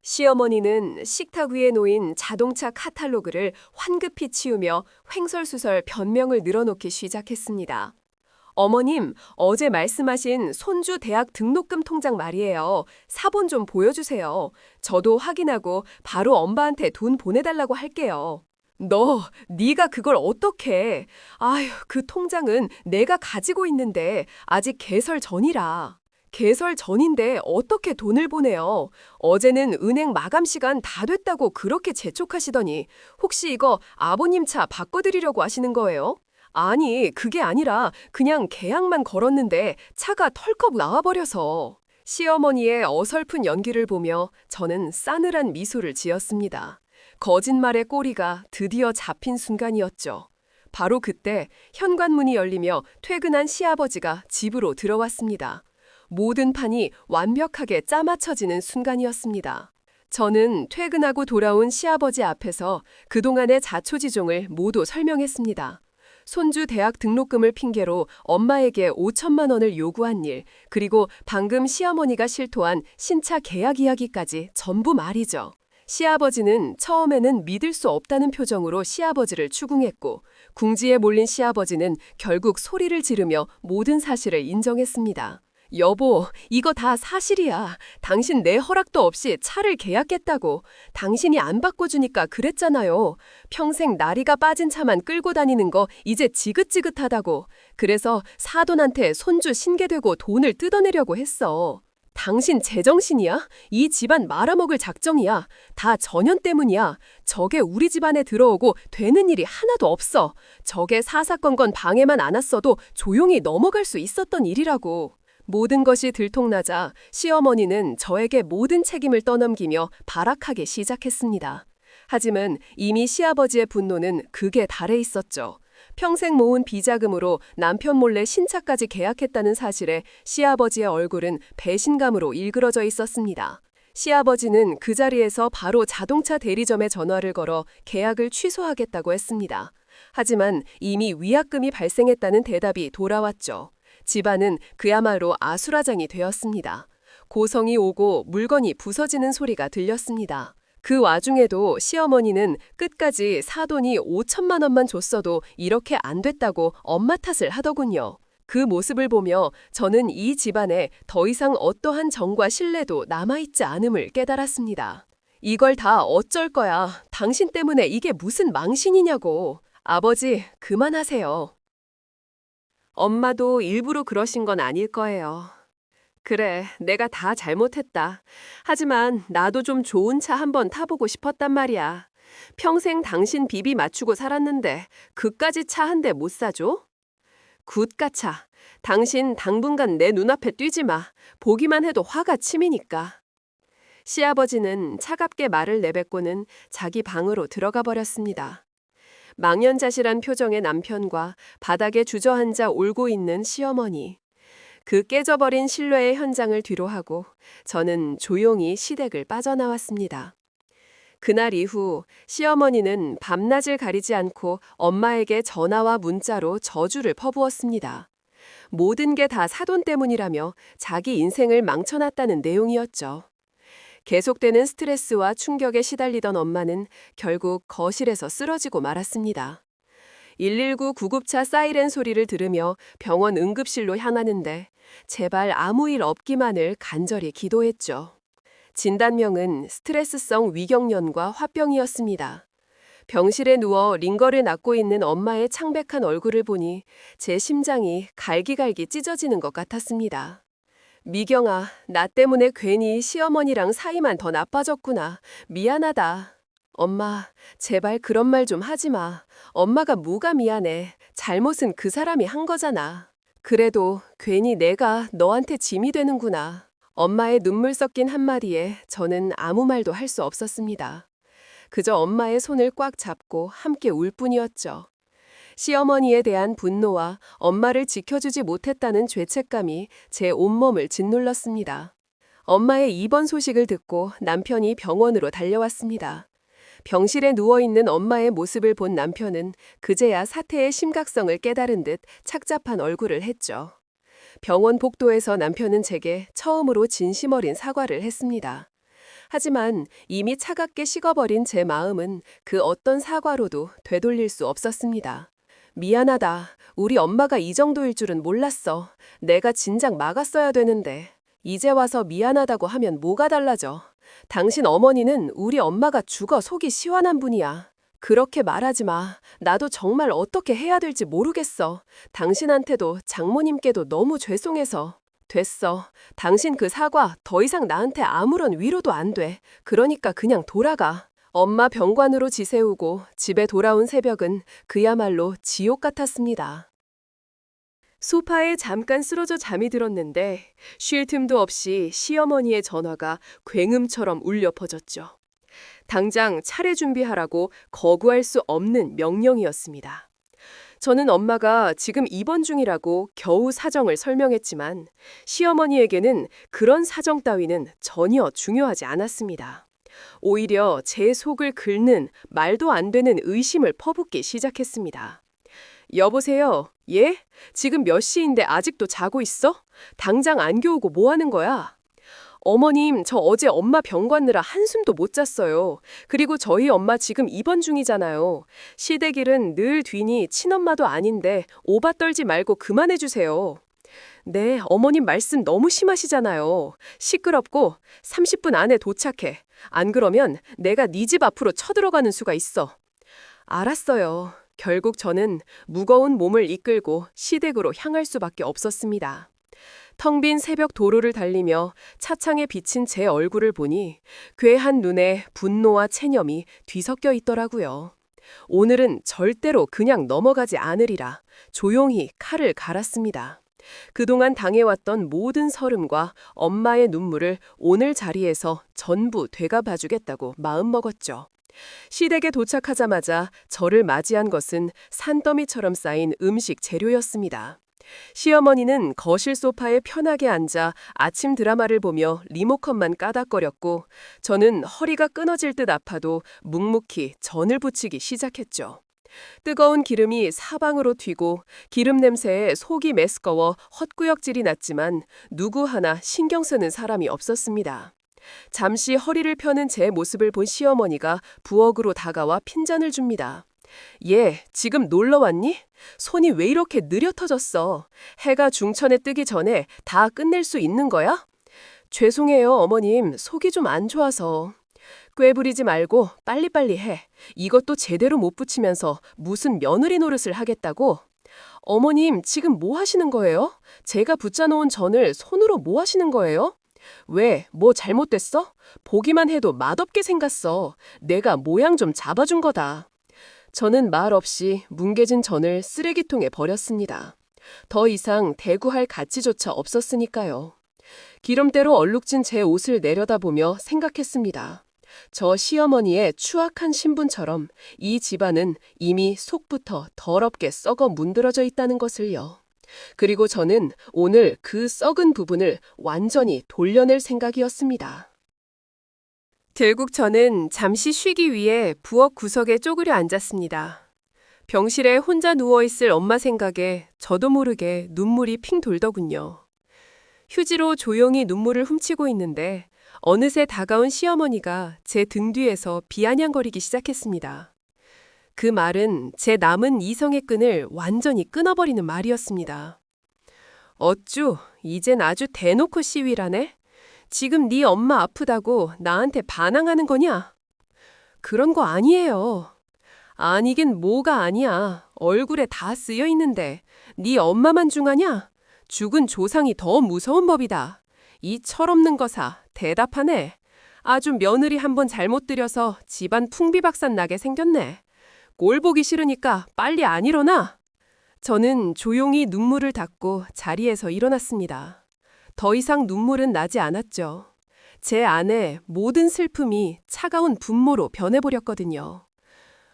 시어머니는 식탁 위에 놓인 자동차 카탈로그를 황급히 치우며 횡설수설 변명을 늘어놓기 시작했습니다. 어머님, 어제 말씀하신 손주 대학 등록금 통장 말이에요. 사본 좀 보여주세요. 저도 확인하고 바로 엄마한테 돈 보내달라고 할게요. 네가 그걸 어떻게? 아휴, 그 통장은 내가 가지고 있는데 아직 개설 전이라. 개설 전인데 어떻게 돈을 보내요? 어제는 은행 마감 시간 다 됐다고 그렇게 재촉하시더니 혹시 이거 아버님 차 바꿔드리려고 하시는 거예요? 아니, 그게 아니라 그냥 계약만 걸었는데 차가 털컥 나와버려서. 시어머니의 어설픈 연기를 보며 저는 싸늘한 미소를 지었습니다. 거짓말의 꼬리가 드디어 잡힌 순간이었죠. 바로 그때 현관문이 열리며 퇴근한 시아버지가 집으로 들어왔습니다. 모든 판이 완벽하게 짜맞춰지는 순간이었습니다. 저는 퇴근하고 돌아온 시아버지 앞에서 그동안의 자초지종을 모두 설명했습니다. 손주 대학 등록금을 핑계로 엄마에게 5천만 원을 요구한 일, 그리고 방금 시어머니가 실토한 신차 계약 이야기까지 전부 말이죠. 시아버지는 처음에는 믿을 수 없다는 표정으로 시아버지를 추궁했고, 궁지에 몰린 시아버지는 결국 소리를 지르며 모든 사실을 인정했습니다. 여보, 이거 다 사실이야. 당신 내 허락도 없이 차를 계약했다고. 당신이 안 바꿔주니까 그랬잖아요. 평생 나리가 빠진 차만 끌고 다니는 거 이제 지긋지긋하다고. 그래서 사돈한테 손주 신계되고 돈을 뜯어내려고 했어. 당신 제정신이야? 이 집안 말아먹을 작정이야. 다 전현 때문이야. 저게 우리 집안에 들어오고 되는 일이 하나도 없어. 저게 사사건건 방해만 안 왔어도 조용히 넘어갈 수 있었던 일이라고. 모든 것이 들통나자 시어머니는 저에게 모든 책임을 떠넘기며 발악하기 시작했습니다. 하지만 이미 시아버지의 분노는 극에 달해 있었죠. 평생 모은 비자금으로 남편 몰래 신차까지 계약했다는 사실에 시아버지의 얼굴은 배신감으로 일그러져 있었습니다. 시아버지는 그 자리에서 바로 자동차 대리점에 전화를 걸어 계약을 취소하겠다고 했습니다. 하지만 이미 위약금이 발생했다는 대답이 돌아왔죠. 집안은 그야말로 아수라장이 되었습니다. 고성이 오고 물건이 부서지는 소리가 들렸습니다. 그 와중에도 시어머니는 끝까지 사돈이 5천만 원만 줬어도 이렇게 안 됐다고 엄마 탓을 하더군요. 그 모습을 보며 저는 이 집안에 더 이상 어떠한 정과 신뢰도 남아있지 않음을 깨달았습니다. 이걸 다 어쩔 거야. 당신 때문에 이게 무슨 망신이냐고. 아버지, 그만하세요. 엄마도 일부러 그러신 건 아닐 거예요. 그래, 내가 다 잘못했다. 하지만 나도 좀 좋은 차 한번 타보고 싶었단 말이야. 평생 당신 비비 맞추고 살았는데 그까지 차 한 대 못 사줘? 굿가차. 당신 당분간 내 눈앞에 뛰지 마. 보기만 해도 화가 치미니까. 시아버지는 차갑게 말을 내뱉고는 자기 방으로 들어가 버렸습니다. 망연자실한 표정의 남편과 바닥에 주저앉아 울고 있는 시어머니. 그 깨져버린 신뢰의 현장을 뒤로하고 저는 조용히 시댁을 빠져나왔습니다. 그날 이후 시어머니는 밤낮을 가리지 않고 엄마에게 전화와 문자로 저주를 퍼부었습니다. 모든 게 다 사돈 때문이라며 자기 인생을 망쳐놨다는 내용이었죠. 계속되는 스트레스와 충격에 시달리던 엄마는 결국 거실에서 쓰러지고 말았습니다. 119 구급차 사이렌 소리를 들으며 병원 응급실로 향하는데 제발 아무 일 없기만을 간절히 기도했죠. 진단명은 스트레스성 위경련과 화병이었습니다. 병실에 누워 링거를 낫고 있는 엄마의 창백한 얼굴을 보니 제 심장이 갈기갈기 찢어지는 것 같았습니다. 미경아, 나 때문에 괜히 시어머니랑 사이만 더 나빠졌구나. 미안하다. 엄마, 제발 그런 말 좀 하지 마. 엄마가 뭐가 미안해. 잘못은 그 사람이 한 거잖아. 그래도 괜히 내가 너한테 짐이 되는구나. 엄마의 눈물 섞인 한마디에 저는 아무 말도 할 수 없었습니다. 그저 엄마의 손을 꽉 잡고 함께 울 뿐이었죠. 시어머니에 대한 분노와 엄마를 지켜주지 못했다는 죄책감이 제 온몸을 짓눌렀습니다. 엄마의 입원 소식을 듣고 남편이 병원으로 달려왔습니다. 병실에 누워있는 엄마의 모습을 본 남편은 그제야 사태의 심각성을 깨달은 듯 착잡한 얼굴을 했죠. 병원 복도에서 남편은 제게 처음으로 진심 어린 사과를 했습니다. 하지만 이미 차갑게 식어버린 제 마음은 그 어떤 사과로도 되돌릴 수 없었습니다. 미안하다. 우리 엄마가 이 정도일 줄은 몰랐어. 내가 진작 막았어야 되는데. 이제 와서 미안하다고 하면 뭐가 달라져. 당신 어머니는 우리 엄마가 죽어 속이 시원한 분이야. 그렇게 말하지 마. 나도 정말 어떻게 해야 될지 모르겠어. 당신한테도 장모님께도 너무 죄송해서. 됐어. 당신 그 사과 더 이상 나한테 아무런 위로도 안 돼. 그러니까 그냥 돌아가. 엄마 병관으로 지새우고 집에 돌아온 새벽은 그야말로 지옥 같았습니다. 소파에 잠깐 쓰러져 잠이 들었는데 쉴 틈도 없이 시어머니의 전화가 굉음처럼 울려 퍼졌죠. 당장 차례 준비하라고 거부할 수 없는 명령이었습니다. 저는 엄마가 지금 입원 중이라고 겨우 사정을 설명했지만 시어머니에게는 그런 사정 따위는 전혀 중요하지 않았습니다. 오히려 제 속을 긁는 말도 안 되는 의심을 퍼붓기 시작했습니다. 여보세요? 예? 지금 몇 시인데 아직도 자고 있어? 당장 안겨 오고 뭐 하는 거야? 어머님, 저 어제 엄마 병 갔느라 한숨도 못 잤어요. 그리고 저희 엄마 지금 입원 중이잖아요. 시댁일은 늘 뒤니 친엄마도 아닌데 오바 떨지 말고 그만해 주세요. 네, 어머님 말씀 너무 심하시잖아요. 시끄럽고 30분 안에 도착해. 안 그러면 내가 네 집 앞으로 쳐들어가는 수가 있어. 알았어요. 결국 저는 무거운 몸을 이끌고 시댁으로 향할 수밖에 없었습니다. 텅 빈 새벽 도로를 달리며 차창에 비친 제 얼굴을 보니 괴한 눈에 분노와 체념이 뒤섞여 있더라고요. 오늘은 절대로 그냥 넘어가지 않으리라 조용히 칼을 갈았습니다. 그동안 당해왔던 모든 서름과 엄마의 눈물을 오늘 자리에서 전부 되갚아주겠다고 마음먹었죠. 시댁에 도착하자마자 저를 맞이한 것은 산더미처럼 쌓인 음식 재료였습니다. 시어머니는 거실 소파에 편하게 앉아 아침 드라마를 보며 리모컨만 까닥거렸고 저는 허리가 끊어질 듯 아파도 묵묵히 전을 부치기 시작했죠. 뜨거운 기름이 사방으로 튀고 기름 냄새에 속이 메스꺼워 헛구역질이 났지만 누구 하나 신경 쓰는 사람이 없었습니다. 잠시 허리를 펴는 제 모습을 본 시어머니가 부엌으로 다가와 핀잔을 줍니다. 얘, 지금 놀러 왔니? 손이 왜 이렇게 느려 터졌어? 해가 중천에 뜨기 전에 다 끝낼 수 있는 거야? 죄송해요, 어머님. 속이 좀 안 좋아서. 꾀부리지 말고 빨리빨리 해. 이것도 제대로 못 붙이면서 무슨 며느리 노릇을 하겠다고? 어머님, 지금 뭐 하시는 거예요? 제가 붙여놓은 전을 손으로 뭐 하시는 거예요? 왜? 뭐 잘못됐어? 보기만 해도 맛없게 생겼어. 내가 모양 좀 잡아준 거다. 저는 말 없이 뭉개진 전을 쓰레기통에 버렸습니다. 더 이상 대구할 가치조차 없었으니까요. 기름때로 얼룩진 제 옷을 내려다보며 생각했습니다. 저 시어머니의 추악한 신분처럼 이 집안은 이미 속부터 더럽게 썩어 문드러져 있다는 것을요. 그리고 저는 오늘 그 썩은 부분을 완전히 돌려낼 생각이었습니다. 결국 저는 잠시 쉬기 위해 부엌 구석에 쪼그려 앉았습니다. 병실에 혼자 누워있을 엄마 생각에 저도 모르게 눈물이 핑 돌더군요. 휴지로 조용히 눈물을 훔치고 있는데 어느새 다가온 시어머니가 제 등 뒤에서 비아냥거리기 시작했습니다. 그 말은 제 남은 이성의 끈을 완전히 끊어버리는 말이었습니다. 어쭈, 이젠 아주 대놓고 시위라네? 지금 네 엄마 아프다고 나한테 반항하는 거냐? 그런 거 아니에요. 아니긴 뭐가 아니야. 얼굴에 다 쓰여 있는데 네 엄마만 중하냐? 죽은 조상이 더 무서운 법이다. 이 철없는 거사 대답하네. 아주 며느리 한번 잘못 들여서 집안 풍비박산 나게 생겼네. 꼴 보기 싫으니까 빨리 안 일어나. 저는 조용히 눈물을 닦고 자리에서 일어났습니다. 더 이상 눈물은 나지 않았죠. 제 안에 모든 슬픔이 차가운 분모로 변해버렸거든요.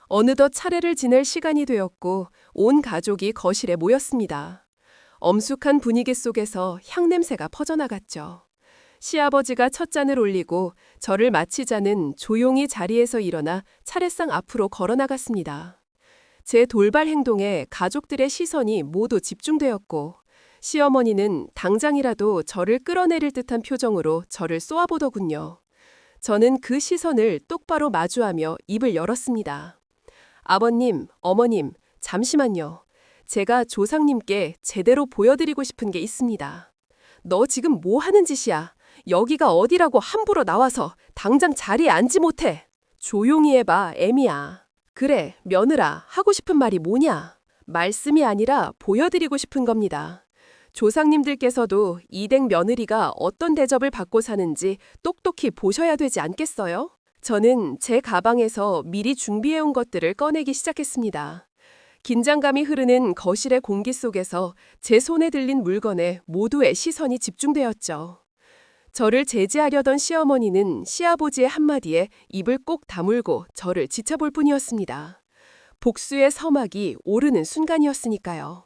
어느덧 차례를 지낼 시간이 되었고 온 가족이 거실에 모였습니다. 엄숙한 분위기 속에서 향냄새가 퍼져나갔죠. 시아버지가 첫 잔을 올리고 저를 마치자는 조용히 자리에서 일어나 차례상 앞으로 걸어나갔습니다. 제 돌발 행동에 가족들의 시선이 모두 집중되었고 시어머니는 당장이라도 저를 끌어내릴 듯한 표정으로 저를 쏘아보더군요. 저는 그 시선을 똑바로 마주하며 입을 열었습니다. 아버님, 어머님, 잠시만요. 제가 조상님께 제대로 보여드리고 싶은 게 있습니다. 너 지금 뭐 하는 짓이야? 여기가 어디라고 함부로 나와서 당장 자리에 앉지 못해. 조용히 해봐, 애미야. 그래, 며느라, 하고 싶은 말이 뭐냐? 말씀이 아니라 보여드리고 싶은 겁니다. 조상님들께서도 이댁 며느리가 어떤 대접을 받고 사는지 똑똑히 보셔야 되지 않겠어요? 저는 제 가방에서 미리 준비해온 것들을 꺼내기 시작했습니다. 긴장감이 흐르는 거실의 공기 속에서 제 손에 들린 물건에 모두의 시선이 집중되었죠. 저를 제지하려던 시어머니는 시아버지의 한마디에 입을 꼭 다물고 저를 지켜볼 뿐이었습니다. 복수의 서막이 오르는 순간이었으니까요.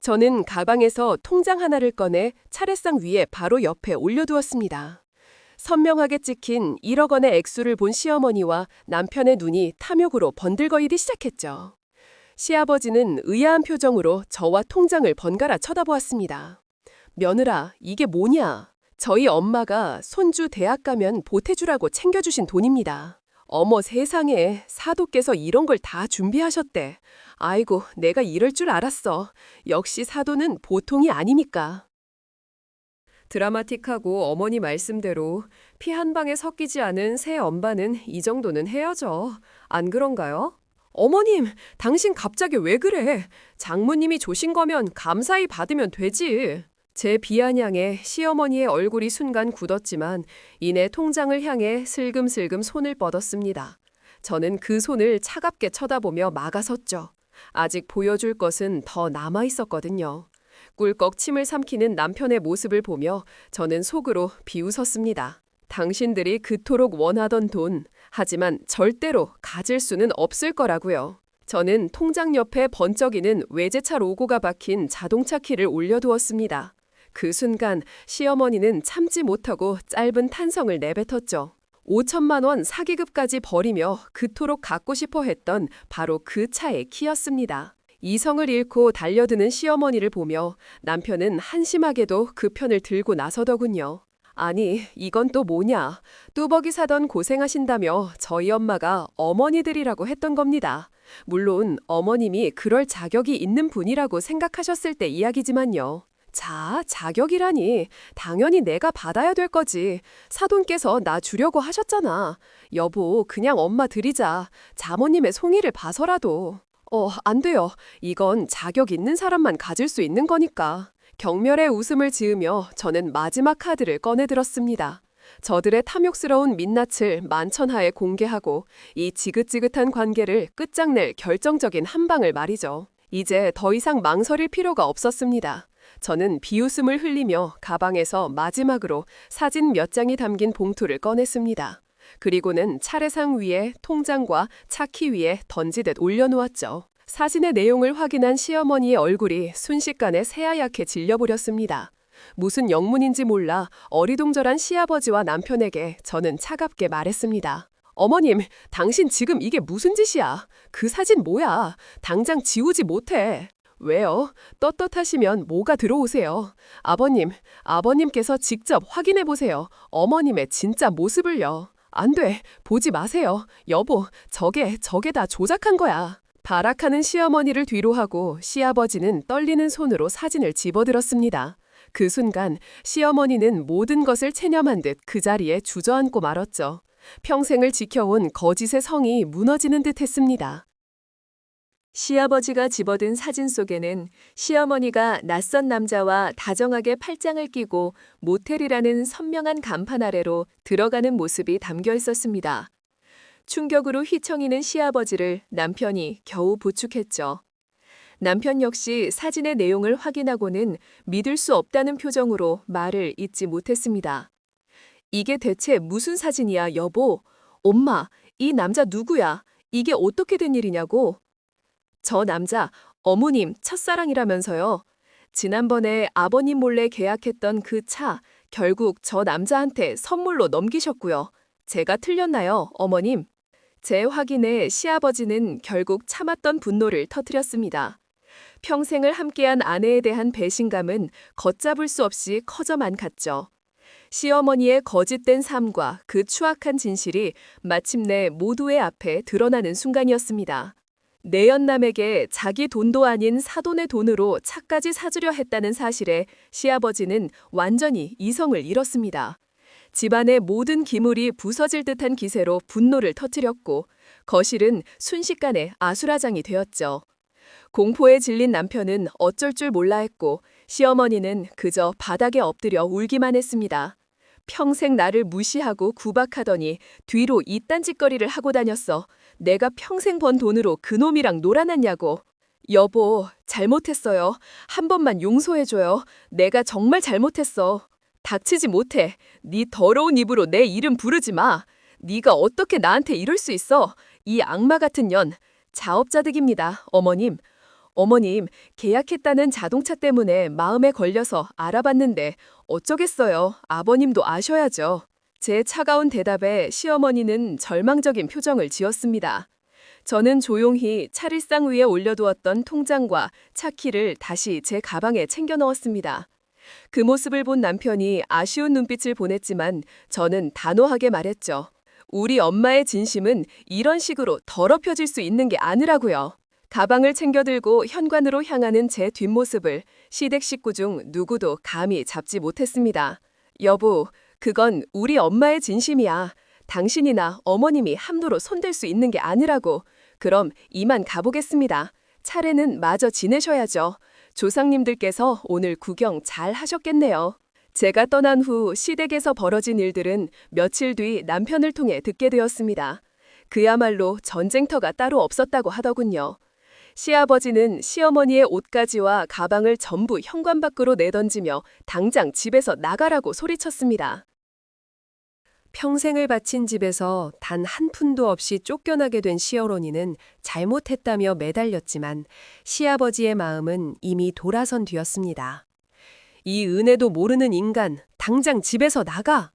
저는 가방에서 통장 하나를 꺼내 차례상 위에 바로 옆에 올려두었습니다. 선명하게 찍힌 1억 원의 액수를 본 시어머니와 남편의 눈이 탐욕으로 번들거리기 시작했죠. 시아버지는 의아한 표정으로 저와 통장을 번갈아 쳐다보았습니다. 며느라, 이게 뭐냐? 저희 엄마가 손주 대학 가면 보태주라고 챙겨주신 돈입니다. 어머 세상에, 사도께서 이런 걸 다 준비하셨대. 아이고, 내가 이럴 줄 알았어. 역시 사도는 보통이 아니니까. 드라마틱하고 어머니 말씀대로 피 한 방에 섞이지 않은 새 엄마는 이 정도는 해야죠. 안 그런가요? 어머님, 당신 갑자기 왜 그래? 장모님이 조신 거면 감사히 받으면 되지. 제 비아냥에 시어머니의 얼굴이 순간 굳었지만 이내 통장을 향해 슬금슬금 손을 뻗었습니다. 저는 그 손을 차갑게 쳐다보며 막아섰죠. 아직 보여줄 것은 더 남아 있었거든요. 꿀꺽 침을 삼키는 남편의 모습을 보며 저는 속으로 비웃었습니다. 당신들이 그토록 원하던 돈, 하지만 절대로 가질 수는 없을 거라고요. 저는 통장 옆에 번쩍이는 외제차 로고가 박힌 자동차 키를 올려두었습니다. 그 순간 시어머니는 참지 못하고 짧은 탄성을 내뱉었죠. 5천만 원 사기급까지 버리며 그토록 갖고 싶어 했던 바로 그 차의 키였습니다. 이성을 잃고 달려드는 시어머니를 보며 남편은 한심하게도 그 편을 들고 나서더군요. 아니, 이건 또 뭐냐. 뚜벅이 사던 고생하신다며 저희 엄마가 어머니들이라고 했던 겁니다. 물론 어머님이 그럴 자격이 있는 분이라고 생각하셨을 때 이야기지만요. 자, 자격이라니. 당연히 내가 받아야 될 거지. 사돈께서 나 주려고 하셨잖아. 여보, 그냥 엄마 드리자. 자모님의 송이를 봐서라도. 안 돼요. 이건 자격 있는 사람만 가질 수 있는 거니까. 경멸의 웃음을 지으며 저는 마지막 카드를 꺼내들었습니다. 저들의 탐욕스러운 민낯을 만천하에 공개하고 이 지긋지긋한 관계를 끝장낼 결정적인 한 방을 말이죠. 이제 더 이상 망설일 필요가 없었습니다. 저는 비웃음을 흘리며 가방에서 마지막으로 사진 몇 장이 담긴 봉투를 꺼냈습니다. 그리고는 차례상 위에 통장과 차키 위에 던지듯 올려놓았죠. 사진의 내용을 확인한 시어머니의 얼굴이 순식간에 새하얗게 질려버렸습니다. 무슨 영문인지 몰라 어리둥절한 시아버지와 남편에게 저는 차갑게 말했습니다. 어머님, 당신 지금 이게 무슨 짓이야? 그 사진 뭐야? 당장 지우지 못해. 왜요? 떳떳하시면 뭐가 들어오세요. 아버님께서 직접 확인해 보세요. 어머님의 진짜 모습을요. 안 돼, 보지 마세요. 여보, 저게 다 조작한 거야. 발악하는 시어머니를 뒤로 하고 시아버지는 떨리는 손으로 사진을 집어들었습니다. 그 순간 시어머니는 모든 것을 체념한 듯 그 자리에 주저앉고 말았죠. 평생을 지켜온 거짓의 성이 무너지는 듯 했습니다. 시아버지가 집어든 사진 속에는 시어머니가 낯선 남자와 다정하게 팔짱을 끼고 모텔이라는 선명한 간판 아래로 들어가는 모습이 담겨 있었습니다. 충격으로 휘청이는 시아버지를 남편이 겨우 부축했죠. 남편 역시 사진의 내용을 확인하고는 믿을 수 없다는 표정으로 말을 잇지 못했습니다. 이게 대체 무슨 사진이야, 여보? 엄마, 이 남자 누구야? 이게 어떻게 된 일이냐고? 저 남자, 어머님 첫사랑이라면서요. 지난번에 아버님 몰래 계약했던 그 차, 결국 저 남자한테 선물로 넘기셨고요. 제가 틀렸나요, 어머님? 제 확인에 시아버지는 결국 참았던 분노를 터뜨렸습니다. 평생을 함께한 아내에 대한 배신감은 걷잡을 수 없이 커져만 갔죠. 시어머니의 거짓된 삶과 그 추악한 진실이 마침내 모두의 앞에 드러나는 순간이었습니다. 내연남에게 자기 돈도 아닌 사돈의 돈으로 차까지 사주려 했다는 사실에 시아버지는 완전히 이성을 잃었습니다. 집안의 모든 기물이 부서질 듯한 기세로 분노를 터뜨렸고 거실은 순식간에 아수라장이 되었죠. 공포에 질린 남편은 어쩔 줄 몰라 했고 시어머니는 그저 바닥에 엎드려 울기만 했습니다. 평생 나를 무시하고 구박하더니 뒤로 이딴 짓거리를 하고 다녔어. 내가 평생 번 돈으로 그놈이랑 놀아났냐고. 여보, 잘못했어요. 한 번만 용서해줘요. 내가 정말 잘못했어. 닥치지 못해. 네 더러운 입으로 내 이름 부르지 마. 네가 어떻게 나한테 이럴 수 있어. 이 악마 같은 년. 자업자득입니다, 어머님. 어머님, 계약했다는 자동차 때문에 마음에 걸려서 알아봤는데 어쩌겠어요. 아버님도 아셔야죠. 제 차가운 대답에 시어머니는 절망적인 표정을 지었습니다. 저는 조용히 차릴상 위에 올려두었던 통장과 차키를 다시 제 가방에 챙겨 넣었습니다. 그 모습을 본 남편이 아쉬운 눈빛을 보냈지만 저는 단호하게 말했죠. 우리 엄마의 진심은 이런 식으로 더럽혀질 수 있는 게 아니라고요. 가방을 챙겨 들고 현관으로 향하는 제 뒷모습을 시댁 식구 중 누구도 감히 잡지 못했습니다. 여보, 그건 우리 엄마의 진심이야. 당신이나 어머님이 함부로 손댈 수 있는 게 아니라고. 그럼 이만 가보겠습니다. 차례는 마저 지내셔야죠. 조상님들께서 오늘 구경 잘 하셨겠네요. 제가 떠난 후 시댁에서 벌어진 일들은 며칠 뒤 남편을 통해 듣게 되었습니다. 그야말로 전쟁터가 따로 없었다고 하더군요. 시아버지는 시어머니의 옷가지와 가방을 전부 현관 밖으로 내던지며 당장 집에서 나가라고 소리쳤습니다. 평생을 바친 집에서 단 한 푼도 없이 쫓겨나게 된 시어머니는 잘못했다며 매달렸지만 시아버지의 마음은 이미 돌아선 뒤였습니다. 이 은혜도 모르는 인간, 당장 집에서 나가!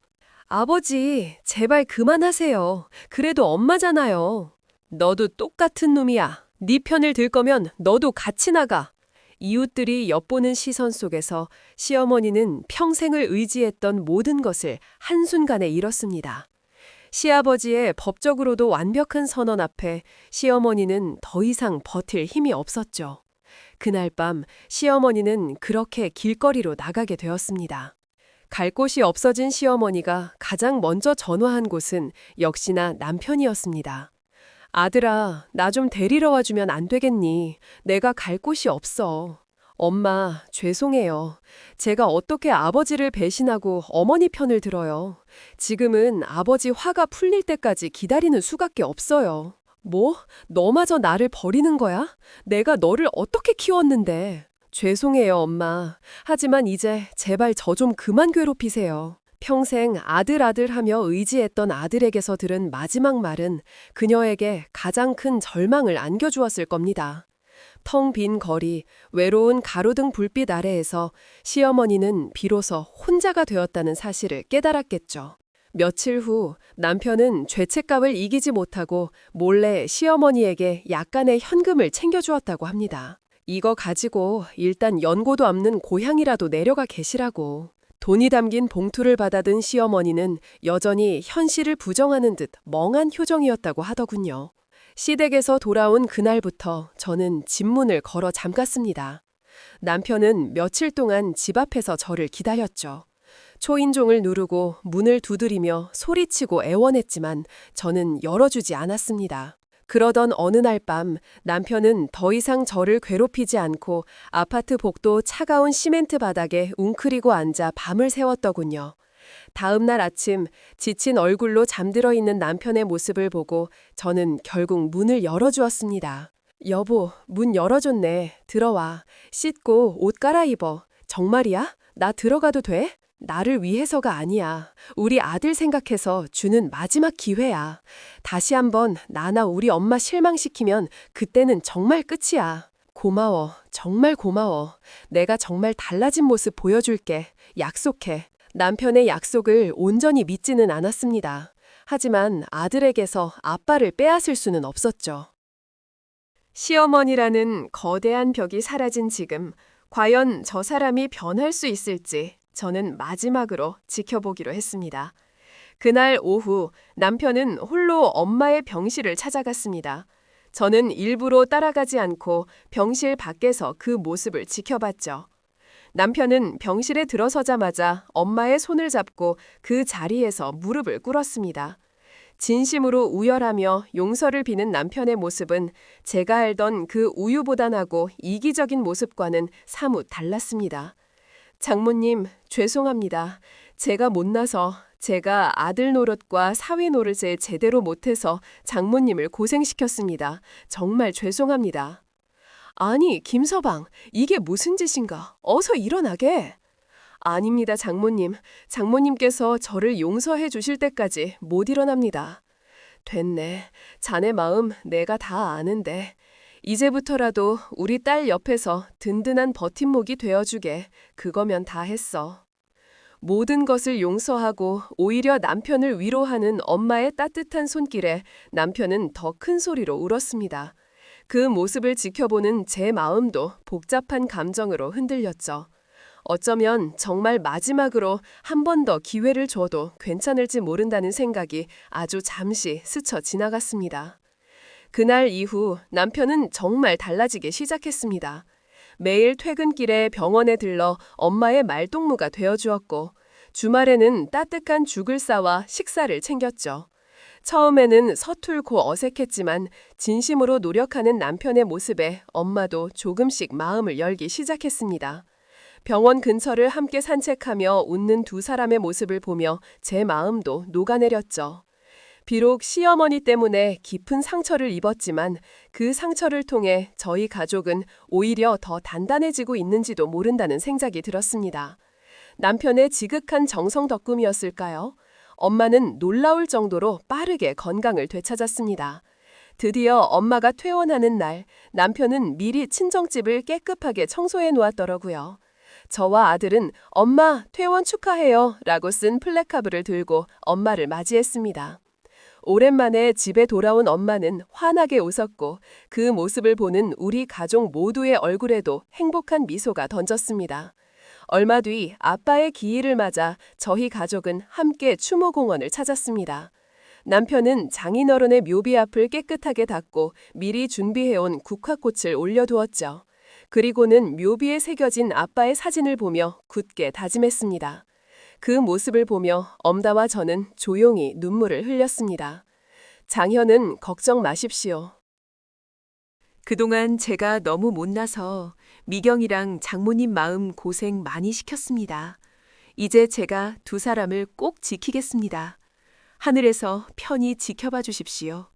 아버지, 제발 그만하세요. 그래도 엄마잖아요. 너도 똑같은 놈이야. 네 편을 들 거면 너도 같이 나가. 이웃들이 엿보는 시선 속에서 시어머니는 평생을 의지했던 모든 것을 한순간에 잃었습니다. 시아버지의 법적으로도 완벽한 선언 앞에 시어머니는 더 이상 버틸 힘이 없었죠. 그날 밤 시어머니는 그렇게 길거리로 나가게 되었습니다. 갈 곳이 없어진 시어머니가 가장 먼저 전화한 곳은 역시나 남편이었습니다. 아들아, 나 좀 데리러 와주면 안 되겠니? 내가 갈 곳이 없어. 엄마, 죄송해요. 제가 어떻게 아버지를 배신하고 어머니 편을 들어요. 지금은 아버지 화가 풀릴 때까지 기다리는 수밖에 없어요. 뭐? 너마저 나를 버리는 거야? 내가 너를 어떻게 키웠는데. 죄송해요, 엄마. 하지만 이제 제발 저 좀 그만 괴롭히세요. 평생 아들 하며 의지했던 아들에게서 들은 마지막 말은 그녀에게 가장 큰 절망을 안겨주었을 겁니다. 텅 빈 거리, 외로운 가로등 불빛 아래에서 시어머니는 비로소 혼자가 되었다는 사실을 깨달았겠죠. 며칠 후 남편은 죄책감을 이기지 못하고 몰래 시어머니에게 약간의 현금을 챙겨주었다고 합니다. 이거 가지고 일단 연고도 없는 고향이라도 내려가 계시라고. 돈이 담긴 봉투를 받아든 시어머니는 여전히 현실을 부정하는 듯 멍한 표정이었다고 하더군요. 시댁에서 돌아온 그날부터 저는 집 문을 걸어 잠갔습니다. 남편은 며칠 동안 집 앞에서 저를 기다렸죠. 초인종을 누르고 문을 두드리며 소리치고 애원했지만 저는 열어주지 않았습니다. 그러던 어느 날 밤 남편은 더 이상 저를 괴롭히지 않고 아파트 복도 차가운 시멘트 바닥에 웅크리고 앉아 밤을 새웠더군요. 다음 날 아침 지친 얼굴로 잠들어 있는 남편의 모습을 보고 저는 결국 문을 열어주었습니다. 여보, 문 열어줬네. 들어와. 씻고 옷 갈아입어. 정말이야? 나 들어가도 돼? 나를 위해서가 아니야. 우리 아들 생각해서 주는 마지막 기회야. 다시 한번 나나 우리 엄마 실망시키면 그때는 정말 끝이야. 고마워. 정말 고마워. 내가 정말 달라진 모습 보여줄게. 약속해. 남편의 약속을 온전히 믿지는 않았습니다. 하지만 아들에게서 아빠를 빼앗을 수는 없었죠. 시어머니라는 거대한 벽이 사라진 지금, 과연 저 사람이 변할 수 있을지 저는 마지막으로 지켜보기로 했습니다. 그날 오후 남편은 홀로 엄마의 병실을 찾아갔습니다. 저는 일부러 따라가지 않고 병실 밖에서 그 모습을 지켜봤죠. 남편은 병실에 들어서자마자 엄마의 손을 잡고 그 자리에서 무릎을 꿇었습니다. 진심으로 우열하며 용서를 비는 남편의 모습은 제가 알던 그 우유보단하고 이기적인 모습과는 사뭇 달랐습니다. 장모님, 죄송합니다. 제가 못나서 제가 아들 노릇과 사위 노릇을 제대로 못해서 장모님을 고생시켰습니다. 정말 죄송합니다. 아니, 김서방, 이게 무슨 짓인가? 어서 일어나게. 아닙니다, 장모님. 장모님께서 저를 용서해 주실 때까지 못 일어납니다. 됐네. 자네 마음 내가 다 아는데. 이제부터라도 우리 딸 옆에서 든든한 버팀목이 되어주게. 그거면 다 했어. 모든 것을 용서하고 오히려 남편을 위로하는 엄마의 따뜻한 손길에 남편은 더 큰 소리로 울었습니다. 그 모습을 지켜보는 제 마음도 복잡한 감정으로 흔들렸죠. 어쩌면 정말 마지막으로 한 번 더 기회를 줘도 괜찮을지 모른다는 생각이 아주 잠시 스쳐 지나갔습니다. 그날 이후 남편은 정말 달라지기 시작했습니다. 매일 퇴근길에 병원에 들러 엄마의 말동무가 되어주었고 주말에는 따뜻한 죽을 싸와 식사를 챙겼죠. 처음에는 서툴고 어색했지만 진심으로 노력하는 남편의 모습에 엄마도 조금씩 마음을 열기 시작했습니다. 병원 근처를 함께 산책하며 웃는 두 사람의 모습을 보며 제 마음도 녹아내렸죠. 비록 시어머니 때문에 깊은 상처를 입었지만 그 상처를 통해 저희 가족은 오히려 더 단단해지고 있는지도 모른다는 생각이 들었습니다. 남편의 지극한 정성 덕분이었을까요? 엄마는 놀라울 정도로 빠르게 건강을 되찾았습니다. 드디어 엄마가 퇴원하는 날, 남편은 미리 친정집을 깨끗하게 청소해 놓았더라고요. 저와 아들은 엄마 퇴원 축하해요 라고 쓴 플래카드를 들고 엄마를 맞이했습니다. 오랜만에 집에 돌아온 엄마는 환하게 웃었고 그 모습을 보는 우리 가족 모두의 얼굴에도 행복한 미소가 던졌습니다. 얼마 뒤 아빠의 기일을 맞아 저희 가족은 함께 추모공원을 찾았습니다. 남편은 장인어른의 묘비 앞을 깨끗하게 닦고 미리 준비해온 국화꽃을 올려두었죠. 그리고는 묘비에 새겨진 아빠의 사진을 보며 굳게 다짐했습니다. 그 모습을 보며 엄다와 저는 조용히 눈물을 흘렸습니다. 장현은 걱정 마십시오. 그동안 제가 너무 못나서 미경이랑 장모님 마음 고생 많이 시켰습니다. 이제 제가 두 사람을 꼭 지키겠습니다. 하늘에서 편히 지켜봐 주십시오.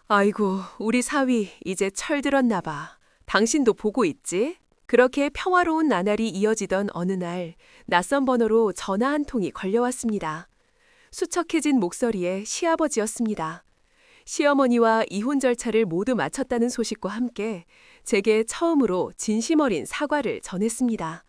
아이고, 우리 사위 이제 철들었나 봐. 당신도 보고 있지? 그렇게 평화로운 나날이 이어지던 어느 날 낯선 번호로 전화 한 통이 걸려왔습니다. 수척해진 목소리의 시아버지였습니다. 시어머니와 이혼 절차를 모두 마쳤다는 소식과 함께 제게 처음으로 진심 어린 사과를 전했습니다.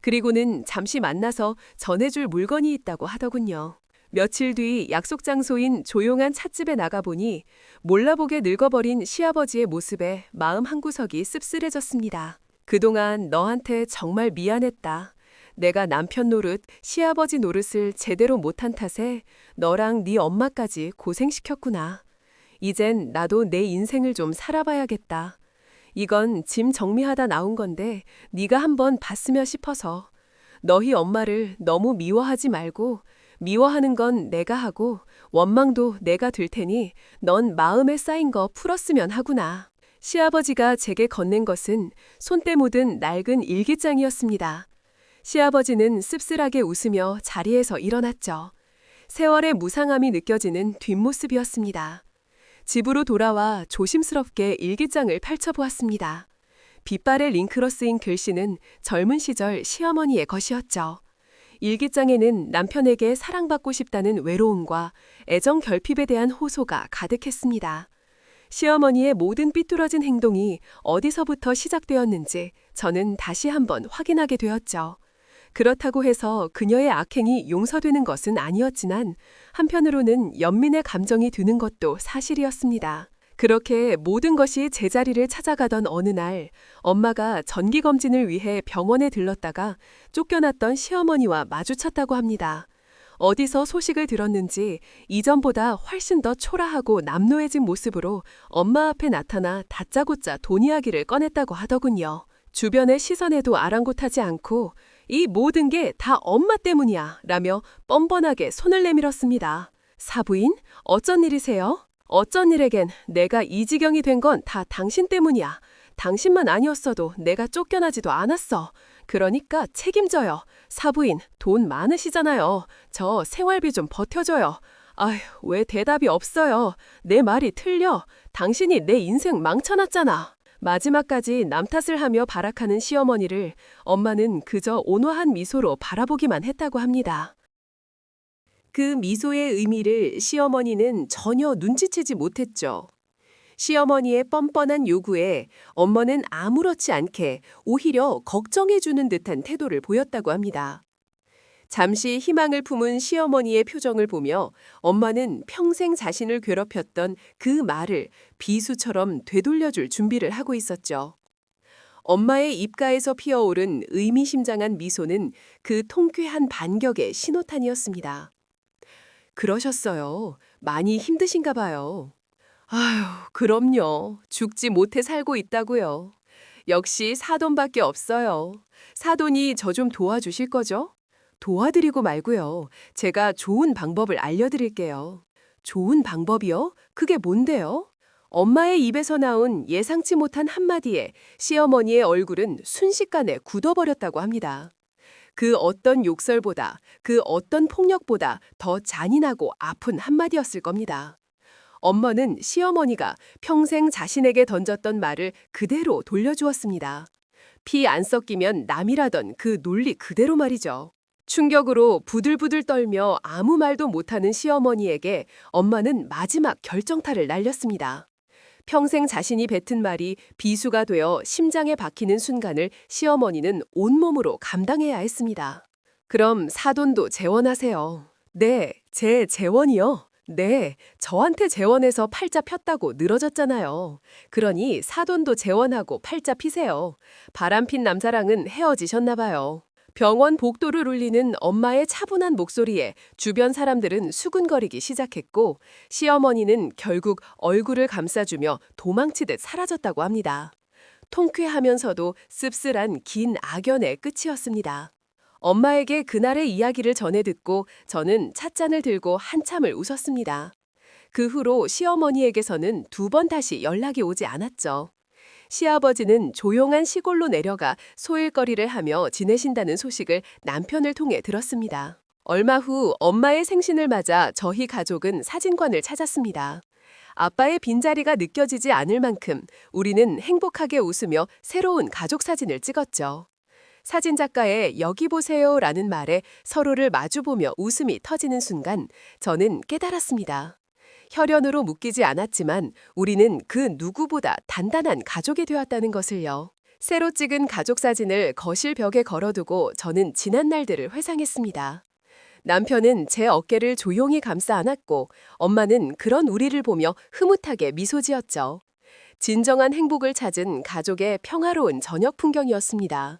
그리고는 잠시 만나서 전해줄 물건이 있다고 하더군요. 며칠 뒤 약속 장소인 조용한 찻집에 나가보니 몰라보게 늙어버린 시아버지의 모습에 마음 한구석이 씁쓸해졌습니다. 그동안 너한테 정말 미안했다. 내가 남편 노릇, 시아버지 노릇을 제대로 못한 탓에 너랑 네 엄마까지 고생시켰구나. 이젠 나도 내 인생을 좀 살아봐야겠다. 이건 짐 정리하다 나온 건데 네가 한번 봤으면 싶어서. 너희 엄마를 너무 미워하지 말고 미워하는 건 내가 하고 원망도 내가 들 테니 넌 마음에 쌓인 거 풀었으면 하구나. 시아버지가 제게 건넨 것은 손때 묻은 낡은 일기장이었습니다. 시아버지는 씁쓸하게 웃으며 자리에서 일어났죠. 세월의 무상함이 느껴지는 뒷모습이었습니다. 집으로 돌아와 조심스럽게 일기장을 펼쳐보았습니다. 빗발에 링크로 쓰인 글씨는 젊은 시절 시어머니의 것이었죠. 일기장에는 남편에게 사랑받고 싶다는 외로움과 애정 결핍에 대한 호소가 가득했습니다. 시어머니의 모든 삐뚤어진 행동이 어디서부터 시작되었는지 저는 다시 한번 확인하게 되었죠. 그렇다고 해서 그녀의 악행이 용서되는 것은 아니었지만 한편으로는 연민의 감정이 드는 것도 사실이었습니다. 그렇게 모든 것이 제자리를 찾아가던 어느 날 엄마가 정기검진을 위해 병원에 들렀다가 쫓겨났던 시어머니와 마주쳤다고 합니다. 어디서 소식을 들었는지 이전보다 훨씬 더 초라하고 남노해진 모습으로 엄마 앞에 나타나 다짜고짜 돈 이야기를 꺼냈다고 하더군요. 주변의 시선에도 아랑곳하지 않고 이 모든 게 다 엄마 때문이야 라며 뻔뻔하게 손을 내밀었습니다. 사부인, 어쩐 일이세요? 어쩐 일에겐 내가 이 지경이 된 건 다 당신 때문이야. 당신만 아니었어도 내가 쫓겨나지도 않았어. 그러니까 책임져요. 사부인, 돈 많으시잖아요. 저 생활비 좀 버텨줘요. 아휴, 왜 대답이 없어요. 내 말이 틀려. 당신이 내 인생 망쳐놨잖아. 마지막까지 남 탓을 하며 발악하는 시어머니를 엄마는 그저 온화한 미소로 바라보기만 했다고 합니다. 그 미소의 의미를 시어머니는 전혀 눈치채지 못했죠. 시어머니의 뻔뻔한 요구에 엄마는 아무렇지 않게 오히려 걱정해주는 듯한 태도를 보였다고 합니다. 잠시 희망을 품은 시어머니의 표정을 보며 엄마는 평생 자신을 괴롭혔던 그 말을 비수처럼 되돌려줄 준비를 하고 있었죠. 엄마의 입가에서 피어오른 의미심장한 미소는 그 통쾌한 반격의 신호탄이었습니다. 그러셨어요. 많이 힘드신가 봐요. 아휴, 그럼요. 죽지 못해 살고 있다고요. 역시 사돈밖에 없어요. 사돈이 저 좀 도와주실 거죠? 도와드리고 말고요. 제가 좋은 방법을 알려드릴게요. 좋은 방법이요? 그게 뭔데요? 엄마의 입에서 나온 예상치 못한 한마디에 시어머니의 얼굴은 순식간에 굳어버렸다고 합니다. 그 어떤 욕설보다, 그 어떤 폭력보다 더 잔인하고 아픈 한마디였을 겁니다. 엄마는 시어머니가 평생 자신에게 던졌던 말을 그대로 돌려주었습니다. 피 안 섞이면 남이라던 그 논리 그대로 말이죠. 충격으로 부들부들 떨며 아무 말도 못하는 시어머니에게 엄마는 마지막 결정타를 날렸습니다. 평생 자신이 뱉은 말이 비수가 되어 심장에 박히는 순간을 시어머니는 온몸으로 감당해야 했습니다. 그럼 사돈도 재혼하세요. 네, 제 재혼이요? 네, 저한테 재혼해서 팔자 폈다고 늘어졌잖아요. 그러니 사돈도 재혼하고 팔자 피세요. 바람핀 남자랑은 헤어지셨나 봐요. 병원 복도를 울리는 엄마의 차분한 목소리에 주변 사람들은 수군거리기 시작했고 시어머니는 결국 얼굴을 감싸주며 도망치듯 사라졌다고 합니다. 통쾌하면서도 씁쓸한 긴 악연의 끝이었습니다. 엄마에게 그날의 이야기를 전해 듣고 저는 찻잔을 들고 한참을 웃었습니다. 그 후로 시어머니에게서는 2번 다시 연락이 오지 않았죠. 시아버지는 조용한 시골로 내려가 소일거리를 하며 지내신다는 소식을 남편을 통해 들었습니다. 얼마 후 엄마의 생신을 맞아 저희 가족은 사진관을 찾았습니다. 아빠의 빈자리가 느껴지지 않을 만큼 우리는 행복하게 웃으며 새로운 가족 사진을 찍었죠. 사진작가의 여기 보세요라는 말에 서로를 마주보며 웃음이 터지는 순간 저는 깨달았습니다. 혈연으로 묶이지 않았지만 우리는 그 누구보다 단단한 가족이 되었다는 것을요. 새로 찍은 가족 사진을 거실 벽에 걸어두고 저는 지난 날들을 회상했습니다. 남편은 제 어깨를 조용히 감싸 안았고 엄마는 그런 우리를 보며 흐뭇하게 미소 지었죠. 진정한 행복을 찾은 가족의 평화로운 저녁 풍경이었습니다.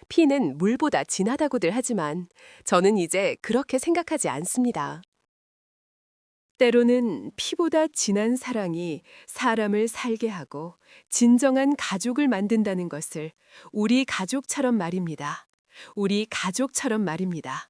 피는 물보다 진하다고들 하지만 저는 이제 그렇게 생각하지 않습니다. 때로는 피보다 진한 사랑이 사람을 살게 하고 진정한 가족을 만든다는 것을 우리 가족처럼 말입니다. 우리 가족처럼 말입니다.